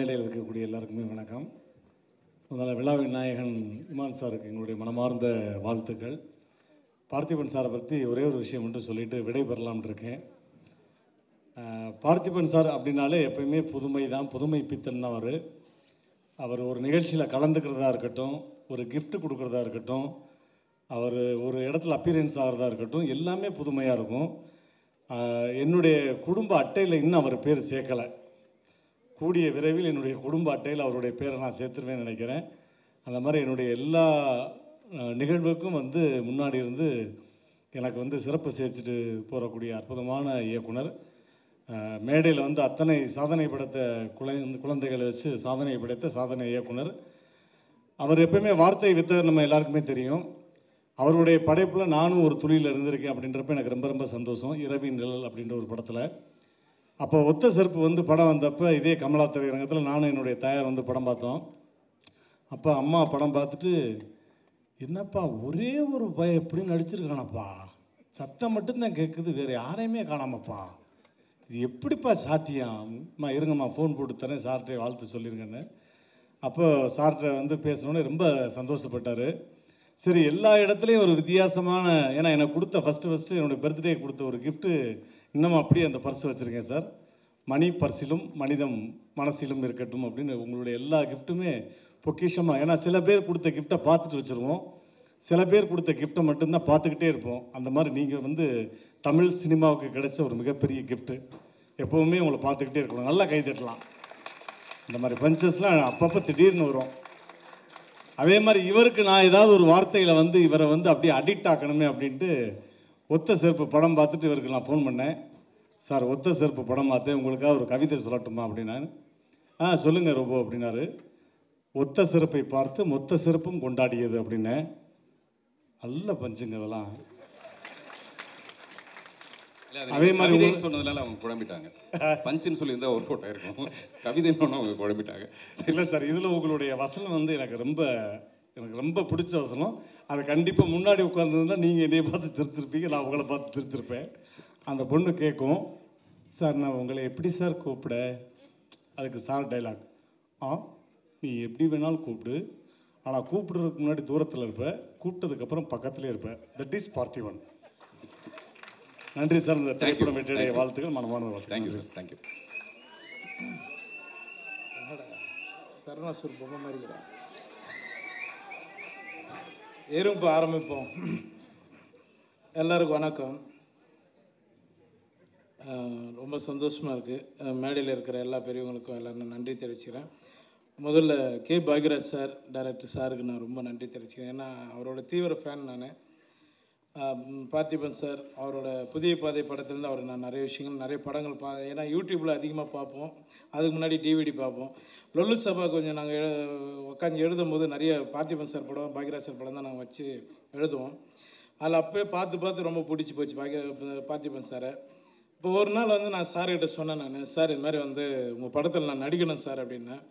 மேடையில் இருக்கக்கூடிய எல்லாருக்குமே வணக்கம். முதல்ல விழாவின் நாயகன் இமான் சாருக்கு எங்களுடைய மனமார்ந்த வாழ்த்துக்கள். பார்த்திபன் சாரை பற்றி ஒரே ஒரு விஷயம் மட்டும் சொல்லிட்டு விடைபெறலாம்னு இருக்கேன். பார்த்திபன் சார் அப்படின்னாலே எப்பயுமே புதுமை தான், புதுமை பித்தன் தான். அவர் ஒரு நிகழ்ச்சியில் கலந்துக்கிறதா இருக்கட்டும், ஒரு கிஃப்ட் கொடுக்குறதா இருக்கட்டும், அவர் ஒரு இடத்துல அப்பீரியன்ஸ் ஆகிறதா இருக்கட்டும், எல்லாமே புதுமையாக இருக்கும். என்னுடைய குடும்ப அட்டையில் இன்னும் அவர் பேர் சேர்க்கலை. கூடிய விரைவில் என்னுடைய குடும்ப அட்டையில் அவருடைய பேரை நான் சேர்த்துருவேன்னு நினைக்கிறேன். அந்த மாதிரி என்னுடைய எல்லா நிகழ்வுக்கும் முன்னாடி இருந்து எனக்கு சிறப்பு சேர்த்துட்டு போகக்கூடிய அற்புதமான இயக்குனர். மேடையில் அத்தனை சாதனை படைத்த குழந்தைகளை வச்சு சாதனை படைத்த சாதனை இயக்குனர். அவர் எப்பயுமே வார்த்தை வித்தவர், நம்ம எல்லாருக்குமே தெரியும். அவருடைய படைப்பில் நானும் ஒரு துளியில் இருந்திருக்கேன் அப்படின்றப்ப எனக்கு ரொம்ப ரொம்ப சந்தோஷம். இரவின் நிழல் அப்படின்ற ஒரு படத்தில் அப்போ ஒத்த செருப்பு படம் வந்தப்போ இதே கமலா திரையரங்கத்தில் நானும் என்னுடைய தாயார் படம் பார்த்தோம். அப்போ அம்மா படம் பார்த்துட்டு, என்னப்பா ஒரே ஒரு பய எப்படி நடிச்சிருக்கானப்பா, சத்தம் மட்டும்தான் கேட்குது, வேறு யாரையுமே காணாமப்பா, இது எப்படிப்பா சாத்தியம், அம்மா இருங்கம்மா ஃபோன் போட்டு தரேன் சார்கிட்ட வாழ்த்து சொல்லிருங்கன்னு. அப்போ சார்கிட்ட பேசணுன்னு ரொம்ப சந்தோஷப்பட்டார். சரி, எல்லா இடத்துலையும் ஒரு வித்தியாசமான, ஏன்னா எனக்கு கொடுத்த ஃபஸ்ட்டு என்னுடைய பர்த்டே கொடுத்த ஒரு கிஃப்ட்டு இன்னமும் அப்படியே அந்த பர்ஸ் வச்சுருக்கேன் சார். மணி பர்சிலும் மனிதம் மனசிலும் இருக்கட்டும் அப்படின்னு உங்களுடைய எல்லா கிஃப்ட்டுமே பொக்கிஷமாக. ஏன்னா சில பேர் கொடுத்த கிஃப்ட்டை பார்த்துட்டு வச்சுருவோம், சில பேர் கொடுத்த கிஃப்ட்டை மட்டும்தான் பார்த்துக்கிட்டே இருப்போம். அந்த மாதிரி நீங்கள் தமிழ் சினிமாவுக்கு கிடைச்ச ஒரு மிகப்பெரிய கிஃப்ட்டு. எப்போவுமே உங்களை பார்த்துக்கிட்டே இருக்கணும். நல்லா கை தட்டலாம். இந்த மாதிரி பஞ்சஸ்லாம் அப்பப்போ திடீர்னு வரும். அதே மாதிரி இவருக்கு நான் ஏதாவது ஒரு வார்த்தையில் இவரை அப்படியே அடிக்ட் ஆக்கணுமே அப்படின்ட்டு ஒத்த செருப்பு படம் பார்த்துட்டு இவருக்கு நான் ஃபோன் பண்ணேன். சார், ஒத்த செருப்பு படம் பார்த்தேன், உங்களுக்காக ஒரு கவிதை சொல்லட்டுமா அப்படின்னா. சொல்லுங்கள் ரொம்ப அப்படின்னாரு. ஒத்த செருப்பை பார்த்து மொத்த செருப்பும் கொண்டாடியது அப்படின்னேன். நல்ல பஞ்சுங்க இதெல்லாம். அதே மாதிரி சொன்னதுனால அவங்க குழம்பிட்டாங்க. பஞ்சுன்னு சொல்லியிருந்தா ஒரு ஃபோட்டோ இருக்கும், கவிதைன்னு அவங்க குழம்பிட்டாங்க. இல்லை சார், இதில் உங்களுடைய வசனம் எனக்கு ரொம்ப பிடிச்ச வசனம். அது கண்டிப்பாக முன்னாடி உட்காந்துருந்தா நீங்கள் என்னையை பார்த்து சிரிச்சிருப்பீங்க, நான் உங்களை பார்த்து சிரிச்சிருப்பேன். அந்த பொண்ணு கேட்கும், சார் நான் உங்களை எப்படி சார் கூப்பிட? அதுக்கு சார் டைலாக், நீ எப்படி வேணாலும் கூப்பிடு, ஆனால் கூப்பிடுறதுக்கு முன்னாடி தூரத்தில் இருப்ப, கூப்பிட்டதுக்கப்புறம் பக்கத்துலேயே இருப்பேன். That is Parthiban. நன்றி சார். இந்த திரைப்படம் வெற்றியடைய வாழ்த்துக்கள், மனமான வாழ்த்துக்கள். Thank you sir. தேங்க்யூ. சரணாசூர் பொம்மை மாதிரி எறும்பு ஆரம்பிப்போம். எல்லாருக்கும் வணக்கம். ரொம்ப சந்தோஷமாக இருக்குது. மேடையில் இருக்கிற எல்லா பெரியவங்களுக்கும் எல்லாரும் நன்றி தெரிவிச்சுக்கிறேன். முதல்ல கே பாக்யராஜ் சார், டைரக்டர் சாருக்கு நான் ரொம்ப நன்றி தெரிவிச்சுக்கிறேன். ஏன்னா அவரோட தீவிர ஃபேன் நான். பார்த்திபன் சார் அவரோட புதிய பாதை படத்துலேருந்து அவர் நான் நிறைய விஷயங்கள் நிறைய படங்கள் ஏன்னா யூடியூப்பில் அதிகமாக பார்ப்போம், அதுக்கு முன்னாடி டிவிடி பார்ப்போம். லொல்லு சபா கொஞ்சம் நாங்கள் உட்காந்து எழுதும் போது நிறைய பார்த்திபன் சார் படம், பாக்யராஜ் சார் படம் தான் நாங்கள் வச்சு எழுதுவோம். அதில் அப்போயே பார்த்து ரொம்ப பிடிச்சி போச்சு பார்த்திபன் சாரை. இப்போ ஒரு நாள் நான் சார்கிட்ட சொன்னேன், நான் சார் இது மாதிரி உங்கள் படத்தில் நான் நடிக்கணும் சார் அப்படின்னேன்.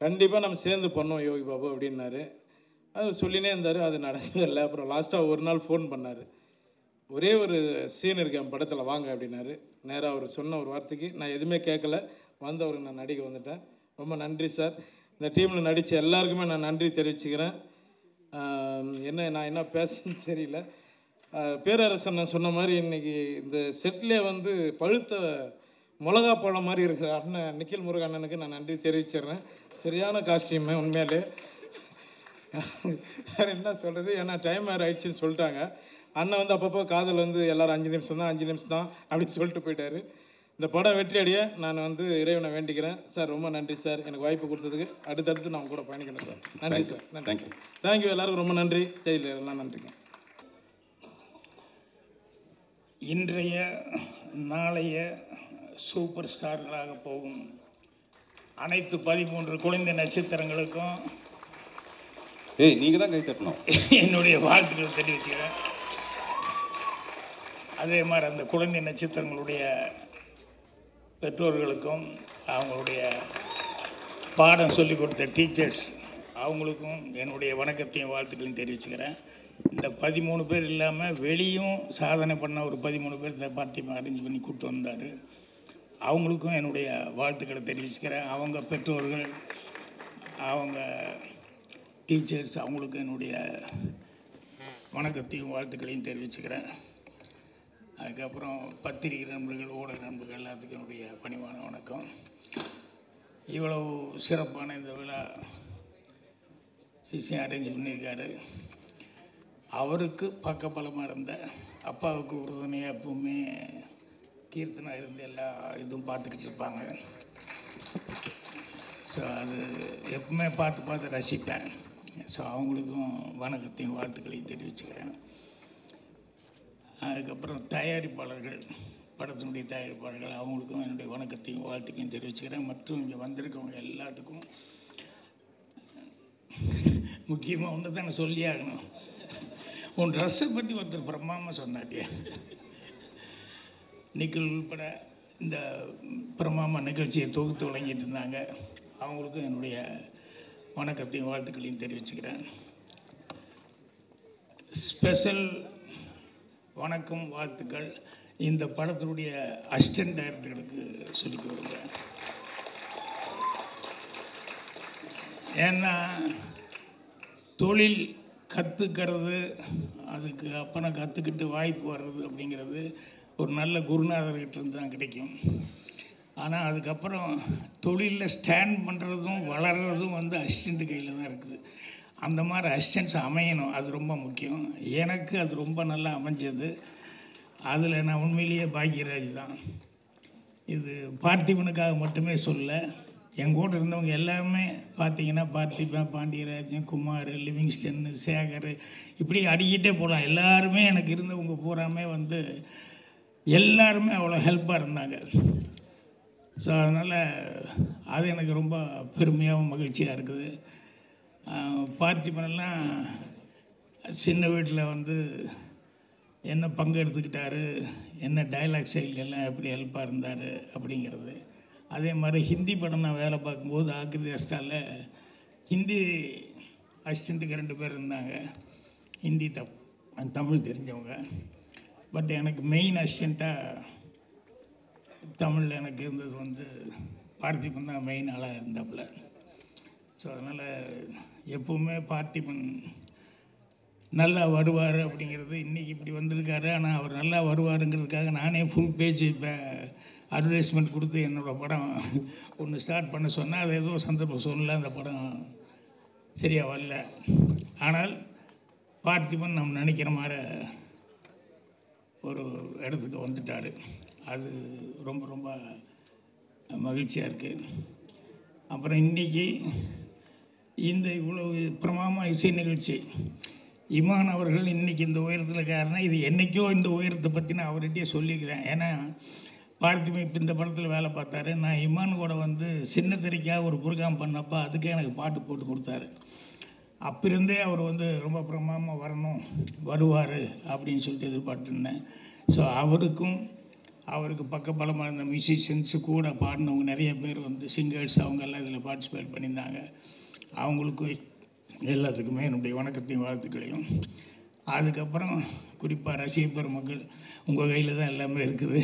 கண்டிப்பாக நம்ம சேர்ந்து பண்ணோம் யோகி பாபு அப்படின்னாரு. அது சொல்லினே இருந்தார், அது நடக்கவே இல்லை. அப்புறம் லாஸ்ட்டாக ஒரு நாள் ஃபோன் பண்ணார், ஒரே ஒரு சீன் இருக்கு என் படத்தில் வாங்க அப்படின்னாரு. நேராக அவர் சொன்ன ஒரு வார்த்தைக்கு நான் எதுவுமே கேட்கல, அவருக்கு நான் நடிக்க வந்துட்டேன். ரொம்ப நன்றி சார். இந்த டீமில் நடித்த எல்லாருக்குமே நான் நன்றி தெரிவிச்சுக்கிறேன். நான் என்ன பேசணும்னு தெரியல. பேரரசன் நான் சொன்ன மாதிரி இன்றைக்கி இந்த செட்லேயே பழுத்த மிளகா பழம் மாதிரி இருக்கிற அண்ணன் நிக்கில் முருகன் அண்ணனுக்கு நான் நன்றி தெரிவிச்சிடுறேன். சரியான காஸ்டியூமு உண்மையிலே. வேறு என்ன சொல்கிறது, ஏன்னா டைம் வேறு ஆயிடுச்சுன்னு சொல்லிட்டாங்க. அண்ணன் அப்பப்போ காதல் எல்லோரும் 5 நிமிஷம் தான் 5 நிமிஷம் தான் அப்படின்னு சொல்லிட்டு போயிட்டார். இந்த படம் வெற்றி அடைய நான் இறைவனை வேண்டிக்கிறேன். சார் ரொம்ப நன்றி சார், எனக்கு வாய்ப்பு கொடுத்ததுக்கு. அடுத்தடுத்து நான் கூட பயணிக்கணும் சார். நன்றி சார். நன்றி. தேங்க்யூ. எல்லாருக்கும் ரொம்ப நன்றி. ஸ்டேஜில் எல்லாம் நன்றிங்க. இன்றைய நாளைய சூப்பர் ஸ்டார்களாக போகும் அனைத்து 13 குழந்தை நட்சத்திரங்களுக்கும் நீங்கள் தான் கை தட்டணும். என்னுடைய வாழ்த்துக்கள் தெரிவிக்கிறேன். அதே மாதிரி அந்த குழந்தை நட்சத்திரங்களுடைய பெற்றோர்களுக்கும் அவங்களுடைய பாடம் சொல்லிக் கொடுத்த டீச்சர்ஸ் அவங்களுக்கும் என்னுடைய வணக்கத்தையும் வாழ்த்துக்களையும் தெரிவிச்சுக்கிறேன். இந்த 13 பேர் இல்லாமல் வெளியும் சாதனை பண்ண ஒரு 13 பேர் இந்த பார்ட்டி அரேஞ்ச் பண்ணி கூப்பிட்டு வந்தார். அவங்களுக்கும் என்னுடைய வாழ்த்துக்களை தெரிவிச்சுக்கிறேன். அவங்க பெற்றோர்கள், அவங்க டீச்சர்ஸ், அவங்களுக்கும் என்னுடைய வணக்கத்தையும் வாழ்த்துக்களையும் தெரிவிச்சுக்கிறேன். அதுக்கப்புறம் பத்திரிகை நண்பர்கள், ஊடக நண்பர்கள் எல்லாத்துக்கும் என்னுடைய பணிவான வணக்கம். இவ்வளவு சிறப்பான இந்த விழா சிசி அரேஞ்ச் பண்ணியிருக்காரு. அவருக்கு பக்கபலமாக இருந்த, அப்பாவுக்கு உறுதுணையாக எப்பவுமே கீர்த்தனா இருந்து எல்லா இதுவும் பார்த்துக்கிட்டு இருப்பாங்க. ஸோ அது எப்பவுமே பார்த்து ரசிப்பேன். ஸோ அவங்களுக்கும் வணக்கத்தையும் வாழ்த்துக்களையும் தெரிவிச்சுக்கிறேன். அதுக்கப்புறம் தயாரிப்பாளர்கள், படத்தினுடைய தயாரிப்பாளர்கள், அவங்களுக்கும் என்னுடைய வணக்கத்தையும் வாழ்த்துக்களையும் தெரிவிச்சுக்கிறேன். மற்றும் இங்கே வந்திருக்கவங்க எல்லாத்துக்கும் முக்கியமாக ஒன்று தான் நான் சொல்லி ஆகணும். உன் ட்ரெஸ்ஸை பற்றி ஒருத்தர் பிரமாமா சொன்னாட்டியா, நிக்கல் உள்பட இந்த பிரமாமா நிகழ்ச்சியை தொகுத்து வழங்கிட்டு இருந்தாங்க. அவங்களுக்கும் என்னுடைய வணக்கத்தையும் வாழ்த்துக்களையும் தெரிவிச்சுக்கிறேன். ஸ்பெஷல் வணக்கம், வாழ்த்துக்கள் இந்த படத்தினுடைய அசிஸ்டன்ட் டைரக்டர்களுக்கு சொல்லிக்க விரும்புகிறேன். ஏன்னா தொழில் கற்றுக்கிறது, அதுக்கு அப்புறம் கற்றுக்கிட்டு வாய்ப்பு வர்றது அப்படிங்கிறது ஒரு நல்ல குருநாதர்கிட்ட இருந்து தான் கிடைக்கும். ஆனால் அதுக்கப்புறம் தொழிலில் ஸ்டாண்ட் பண்ணுறதும் வளர்கிறதும் அசிஸ்டண்ட்டு கையில் தான் இருக்குது. அந்த மாதிரி அசிஸ்டன்ஸ் அமையணும், அது ரொம்ப முக்கியம். எனக்கு அது ரொம்ப நல்லா அமைஞ்சது. அதில் நான் உண்மையிலேயே பாக்யராஜ் தான். இது பார்த்திபனுக்காக மட்டுமே சொல்ல, என் கூட இருந்தவங்க எல்லாமே பார்த்தீங்கன்னா பார்த்திபன், பாண்டியராஜன், குமார், லிவிங்ஸ்டன், சேகர், இப்படி அடிக்கிட்டே போகலாம். எல்லாருமே எனக்கு இருந்தவங்க பூராமே எல்லாருமே அவ்வளோ ஹெல்ப்பாக இருந்தாங்க. ஸோ அதனால் அது எனக்கு ரொம்ப பெருமையாகவும் மகிழ்ச்சியாக இருக்குது. பார்த்திபனெல்லாம் சின்ன வீட்டில் என்ன பங்கு எடுத்துக்கிட்டாரு, என்ன டைலாக் ஸ்டைல் எல்லாம் எப்படி ஹெல்ப்பாக இருந்தார் அப்படிங்கிறது. அதே மாதிரி ஹிந்தி படம் நான் வேலை பார்க்கும்போது ஆக்ரி அஸ்டாவில் ஹிந்தி அசிஸ்டண்ட்டுக்கு 2 பேர் இருந்தாங்க, ஹிந்தி தமிழ் தெரிஞ்சவங்க. பட் எனக்கு மெயின் அசிஸ்டண்ட்டாக தமிழில் எனக்கு இருந்தது பார்த்திபன் தான் மெயின் ஆளாக இருந்தாப்புல. ஸோ அதனால் எப்போவுமே பார்த்திபன் நல்லா வருவார் அப்படிங்கிறது, இன்றைக்கி இப்படி வந்திருக்காரு, ஆனால் அவர் நல்லா வருவாருங்கிறதுக்காக நானே ஃபுல் பேஜ் இப்போ அட்வர்டைஸ்மெண்ட் கொடுத்து என்னோடய படம் ஒன்று ஸ்டார்ட் பண்ண சொன்னால், அது ஏதோ சந்தர்ப்பம் சொல்லல, அந்த படம் சரியாக வரல. ஆனால் பார்த்திபன் நம்ம நினைக்கிற மாதிரி ஒரு இடத்துக்கு வந்துட்டார். அது ரொம்ப ரொம்ப மகிழ்ச்சியாக இருக்குது. அப்புறம் இன்றைக்கி இந்த இவ்வளவு பிரமாமா இசை நிகழ்ச்சி, இமான் அவர்கள் இன்றைக்கி இந்த உயரத்தில் காரணம். இது என்றைக்கோ இந்த உயரத்தை பற்றி நான் அவர்கிட்டயே சொல்லிக்கிறேன். ஏன்னா பார்த்திபன் இப்போ இந்த படத்தில் வேலை பார்த்தாரு. நான் இமான் கூட சின்ன திரைக்காக ஒரு புரோகிராம் பண்ணப்போ அதுக்கே எனக்கு பாட்டு போட்டு கொடுத்தாரு. அப்பிருந்தே அவர் ரொம்ப பிரமாமாக வரணும், வருவார் அப்படின்னு சொல்லிட்டு எதிர்பார்த்துருந்தேன். ஸோ அவருக்கு பக்கபலமாக இருந்த மியூசிஷியன்ஸு கூட பாடினவங்க நிறைய பேர் சிங்கர்ஸ் அவங்கெல்லாம் இதில் பார்ட்டிசிபேட் பண்ணியிருந்தாங்க. அவங்களுக்கும் எல்லாத்துக்குமே என்னுடைய வணக்கத்தையும் வாழ்த்துக்களையும். அதுக்கப்புறம் குறிப்பாக ரசிக பெருமக்கள், உங்கள் கையில் தான் எல்லாமே இருக்குது.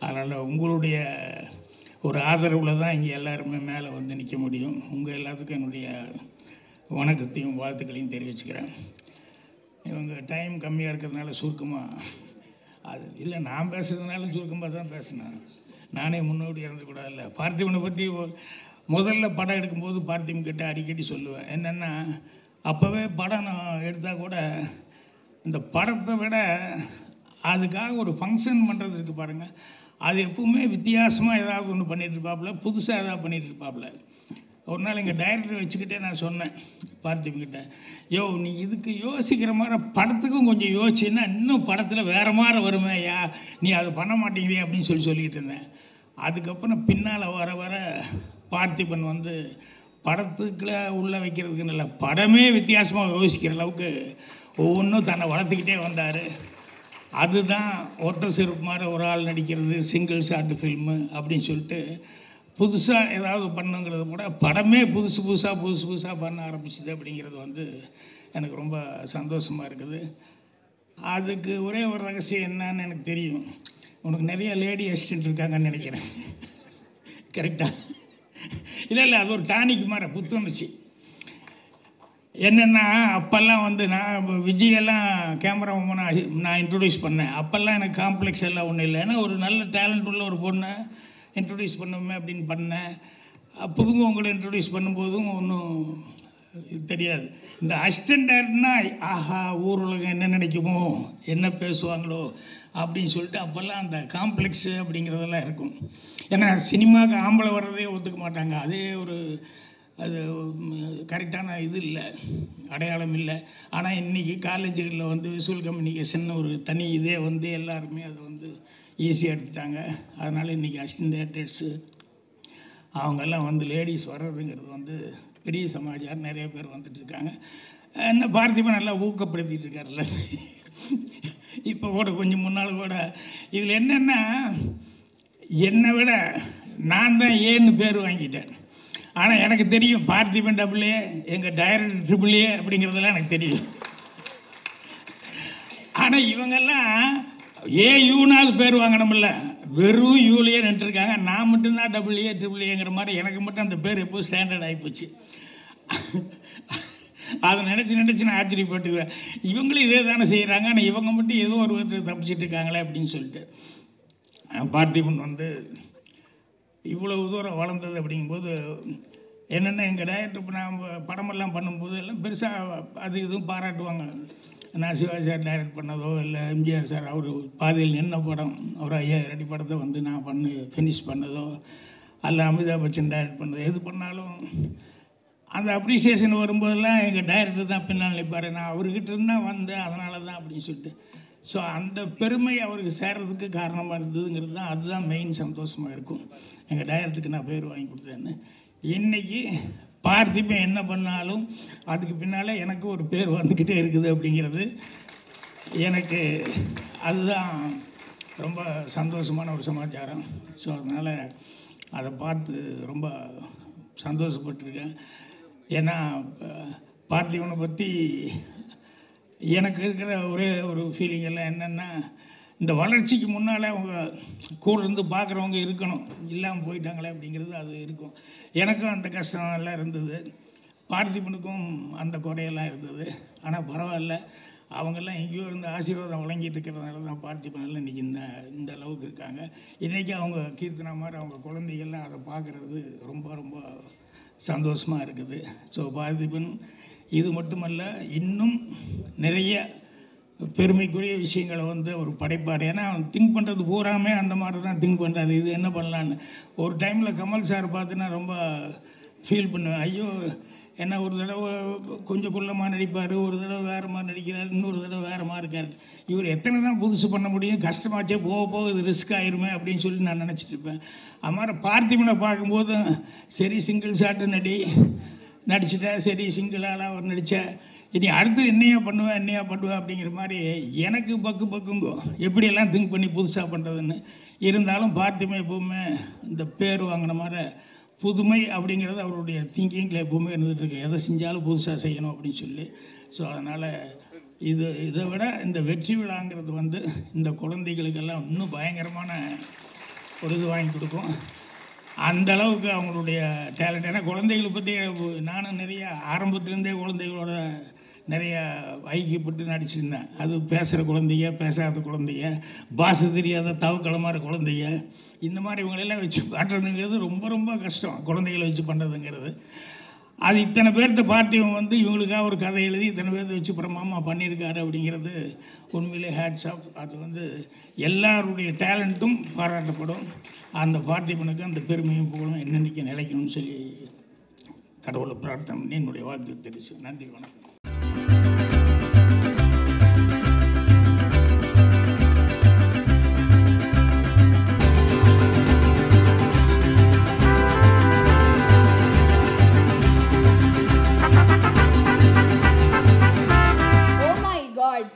அதனால் உங்களுடைய ஒரு ஆதரவில் தான் இங்கே எல்லாருமே மேலே நிற்க முடியும். உங்கள் எல்லாத்துக்கும் என்னுடைய வணக்கத்தையும் வாழ்த்துக்களையும் தெரிவிச்சுக்கிறேன். இவங்க டைம் கம்மியாக இருக்கிறதுனால சுருக்கமாக, அது இல்லை நான் பேசுகிறதுனால சுருக்கமாக தான் பேசினேன். நானே முன்னோடி இறந்துக்கூடாதுல்ல. பார்த்திபனை பற்றி முதல்ல படம் எடுக்கும்போது பார்த்திபன் கிட்ட அடிக்கடி சொல்லுவேன். என்னென்னா, அப்போவே படம் நான் எடுத்தால் கூட இந்த படத்தை விட அதுக்காக ஒரு ஃபங்க்ஷன் பண்ணுறது இருக்குது பாருங்கள், அது எப்பவுமே வித்தியாசமாக ஏதாவது ஒன்று பண்ணிகிட்ருப்பாப்புல, புதுசாக ஏதாவது பண்ணிகிட்ருப்பாப்புல. ஒரு நாள் எங்கள் டைரக்டர் வச்சுக்கிட்டே நான் சொன்னேன் பார்த்திபன்கிட்ட, நீ இதுக்கு யோசிக்கிற மாதிரி படத்துக்கும் கொஞ்சம் யோசிச்சுன்னா இன்னும் படத்தில் வேறு மாதிரி வருமே, நீ அதை பண்ண மாட்டேங்கிறியா அப்படின்னு சொல்லிக்கிட்டு இருந்தேன். அதுக்கப்புறம் பின்னால் வர வர பார்த்திபன் படத்துக்குள்ளே உள்ளே வைக்கிறதுக்கு நல்ல படமே வித்தியாசமாக யோசிக்கிற அளவுக்கு ஒவ்வொன்றும் தன்னை வளர்த்துக்கிட்டே வந்தார். அதுதான் ஒற்றை செருப்பு மாதிரி ஒரு ஆள் நடிக்கிறது, சிங்கிள் ஷார்ட் ஃபில்மு அப்படின்னு சொல்லிட்டு புதுசாக ஏதாவது பண்ணுங்கிறது கூட படமே புதுசு புதுசாக பண்ண ஆரம்பிச்சிது அப்படிங்கிறது எனக்கு ரொம்ப சந்தோஷமாக இருக்குது. அதுக்கு ஒரே ஒரு ரகசியம் என்னன்னு எனக்கு தெரியும். உனக்கு நிறைய லேடி அசிஸ்டன்ட் இருக்காங்கன்னு நினைக்கிறேன். கரெக்டாக? இல்லை அது ஒரு டானிக் மாதிரி புத்துணர்ச்சி. என்னென்னா அப்போல்லாம் வந்து நான் விஜயெல்லாம் கேமரா நான் இன்ட்ரடியூஸ் பண்ணேன். அப்போல்லாம் எனக்கு காம்ப்ளெக்ஸ் எல்லாம் ஒன்றும் இல்லை. ஏன்னா ஒரு நல்ல டேலண்ட் உள்ள ஒரு பொண்ணை இன்ட்ரடியூஸ் பண்ணுமே அப்படின்னு பண்ணேன். புதுங்க உங்களை இன்ட்ரடியூஸ் பண்ணும்போதும் ஒன்றும் தெரியாது. இந்த அசிஸ்டன்ட் டைரக்டர்னா ஆஹா ஊர் உலகம் என்ன நினைக்குமோ என்ன பேசுவாங்களோ அப்படின்னு சொல்லிட்டு அப்போல்லாம் அந்த காம்ப்ளெக்ஸு அப்படிங்கிறதெல்லாம் இருக்கும். ஏன்னா சினிமாவுக்கு ஆம்பளை வர்றதே ஒத்துக்க மாட்டாங்க. அதே ஒரு அது கரெக்டான இது இல்லை, அடையாளம் இல்லை. ஆனால் இன்றைக்கி காலேஜுகளில் வந்து விசுவல் கம்யூனிகேஷன் ஒரு தனி இதே வந்து எல்லாருமே அதை வந்து ஈஸியாக எடுத்துட்டாங்க. அதனால் இன்றைக்கி அசிஸ்டன்ட் டைரக்டர்ஸு அவங்கெல்லாம் வந்து லேடிஸ் வர்றதுங்கிறது வந்து பெரிய சமாச்சாரம். நிறைய பேர் வந்துட்டுருக்காங்க. என்ன பார்த்திபன் நல்லா ஊக்கப்படுத்திட்டு இருக்காருல்ல. இப்போ கூட கொஞ்சம் முன்னால் கூட இதில் என்னென்னா என்னை விட நான் தான் ஏன்னு பேர் வாங்கிட்டேன். ஆனால் எனக்கு தெரியும் பார்த்திபன் டபுள்ஏ எங்கள் டைரக்டர் ட்ரிபிள்ஏ அப்படிங்கிறதெல்லாம் எனக்கு தெரியும். ஆனால் இவங்கெல்லாம் யூனாவது பேர் வாங்கணுமில்ல, வெறும் யூலேயே நின்றுருக்காங்க. நான் மட்டும்தான் டபுள்ஏ ட்ரிபிள்ஏங்கிற மாதிரி எனக்கு மட்டும் அந்த பேர் எப்போது ஸ்டாண்டர்ட் ஆகிப்போச்சு. அதை நினச்சி நான் ஆச்சரியப்பட்டுக்குவேன். இவங்களும் இதே தானே செய்கிறாங்க, ஆனால் இவங்க மட்டும் ஏதோ ஒரு விதத்தில் தப்பிச்சிட்டு இருக்காங்களே அப்படின்னு சொல்லிட்டு. பார்த்திபன் வந்து இவ்வளவு தூரம் வளர்ந்தது அப்படிங்கும்போது என்னென்னா எங்கள் டைரக்டர் இப்போ நான் படமெல்லாம் பண்ணும்போது எல்லாம் பெருசாக அது இதுவும் பாராட்டுவாங்க. நான் சிவாஜி சார் டைரக்ட் பண்ணதோ இல்லை எம்ஜிஆர் சார் அவர் பாதையில் நின்ன படம் அவர் 5000 அடி படத்தை வந்து நான் ஃபினிஷ் பண்ணதோ அல்ல அமிதாப் பச்சன் டைரக்ட் பண்ணதோ எது பண்ணாலும் அந்த அப்ரிசியேஷன் வரும்போதெல்லாம் எங்கள் டைரக்டர் தான் பின்னால் நிற்பார். நான் அவர்கிட்ட இருந்தால் வந்தேன் அதனால தான் அப்படின்னு சொல்லிட்டு. ஸோ அந்த பெருமை அவருக்கு சேர்றதுக்கு காரணமாக இருந்ததுங்கிறது தான் அதுதான் மெயின் சந்தோஷமாக இருக்கும். எங்கள் டைரக்டருக்கு நான் பேர் வாங்கி கொடுத்தேன்னு. இன்றைக்கி பார்த்திபன் என்ன பண்ணாலும் அதுக்கு பின்னால் எனக்கு ஒரு பேர் வந்துக்கிட்டே இருக்குது அப்படிங்கிறது எனக்கு அதுதான் ரொம்ப சந்தோஷமான ஒரு சமாச்சாரம். ஸோ அதனால் அதை பார்த்து ரொம்ப சந்தோஷப்பட்டிருக்கேன். ஏன்னா பார்த்திபனை பற்றி எனக்கு இருக்கிற ஒரே ஒரு ஃபீலிங் எல்லாம் என்னென்னா இந்த வளர்ச்சிக்கு முன்னால் அவங்க கூட இருந்து பார்க்குறவங்க இருக்கணும், இல்லாமல் போயிட்டாங்களே அப்படிங்கிறது அது இருக்கும். எனக்கும் அந்த கஷ்டம் எல்லாம் இருந்தது, பார்த்திபனுக்கும் அந்த குறையெல்லாம் இருந்தது. ஆனால் பரவாயில்ல, அவங்கெல்லாம் எங்கேயோ இருந்து ஆசீர்வாதம் வழங்கிட்டு இருக்கிறதுனால தான் பார்த்திபன் இன்றைக்கி இந்த அளவுக்கு இருக்காங்க. இன்றைக்கி அவங்க கீர்த்தனா மாதிரி அவங்க குழந்தைகள்லாம் அதை பார்க்குறது ரொம்ப ரொம்ப சந்தோஷமாக இருக்குது. ஸோ பார்த்திபன் இது மட்டுமல்ல, இன்னும் நிறைய பெருமைக்குரிய விஷயங்களை வந்து அவர் படைப்பார். ஏன்னா அவன் திங்க் பண்ணுறது பூராமே அந்த மாதிரி தான் திங்க் பண்ணுறாரு. இது என்ன பண்ணலான்னு ஒரு டைமில் கமல் சார் பார்த்துன்னா ரொம்ப ஃபீல் பண்ணுவேன். ஐயோ என்ன ஒரு தடவை கொஞ்சம் குள்ளமாக நடிப்பார், ஒரு தடவை வேறு மாதிரி நடிக்கிறார், இன்னொரு தடவை வேறு மாதிரி இருக்கார். இவர் எத்தனை தான் புதுசு பண்ண முடியும், கஷ்டமாச்சே, போக போக இது ரிஸ்க் ஆயிருமே அப்படின்னு சொல்லி நான் நினச்சிட்டு இருப்பேன். அது மாதிரி பார்த்திபனை பார்க்கும்போது சரி சிங்கிள் ஷாட்டு நடிச்சிட்டேன், சரி சிங்கிளால் அவர் நடித்தேன், இனி அடுத்து என்னையா பண்ணுவேன் அப்படிங்கிற மாதிரி எனக்கு பக்குங்கோ எப்படியெல்லாம் திங்க் பண்ணி புதுசாக பண்ணுறதுன்னு. இருந்தாலும் பார்த்திபன் எப்போவுமே இந்த பேர் வாங்கின மாதிரி புதுமை அப்படிங்கிறது அவருடைய திங்கிங்கில் எப்போவுமே இருந்துகிட்ருக்கு. எதை செஞ்சாலும் புதுசாக செய்யணும் அப்படின்னு சொல்லி. ஸோ அதனால் இதை விட இந்த வெற்றி விழாங்கிறது வந்து இந்த குழந்தைகளுக்கெல்லாம் இன்னும் பயங்கரமான ஒரு இது வாங்கி கொடுக்கும். அந்த அளவுக்கு அவங்களுடைய டேலண்ட். ஏன்னா குழந்தைகளை பற்றி நானும் நிறைய ஆரம்பத்துலேருந்தே குழந்தைகளோட நிறைய ஐக்கியப்பட்டு நடிச்சிருந்தேன். அது பேசுகிற குழந்தைங்க, பேசாத குழந்தைங்க, பாஷை தெரியாத தவக்களமான குழந்தைங்க, இந்த மாதிரி இவங்களெல்லாம் வச்சு காட்டுறதுங்கிறது ரொம்ப ரொம்ப கஷ்டம். குழந்தைகளை வச்சு பண்ணுறதுங்கிறது அது இத்தனை பேர்த்த பார்த்திபன் வந்து இவங்களுக்காக ஒரு கதை எழுதி இத்தனை பேர்த்த வச்சு பிரமாமா பண்ணியிருக்காரு அப்படிங்கிறது உண்மையிலே ஹேட்ஸ் ஆஃப். அது வந்து எல்லாருடைய டேலண்ட்டும் பாராட்டப்படும். அந்த பார்த்திபனுக்கு அந்த பெருமையும் புகழும் என்னென்னைக்கு நிலைக்கணும்னு சொல்லி கடவுளை பிரார்த்தனை பண்ணி என்னுடைய வாழ்த்து தெரிவிச்சு. நன்றி, வணக்கம்.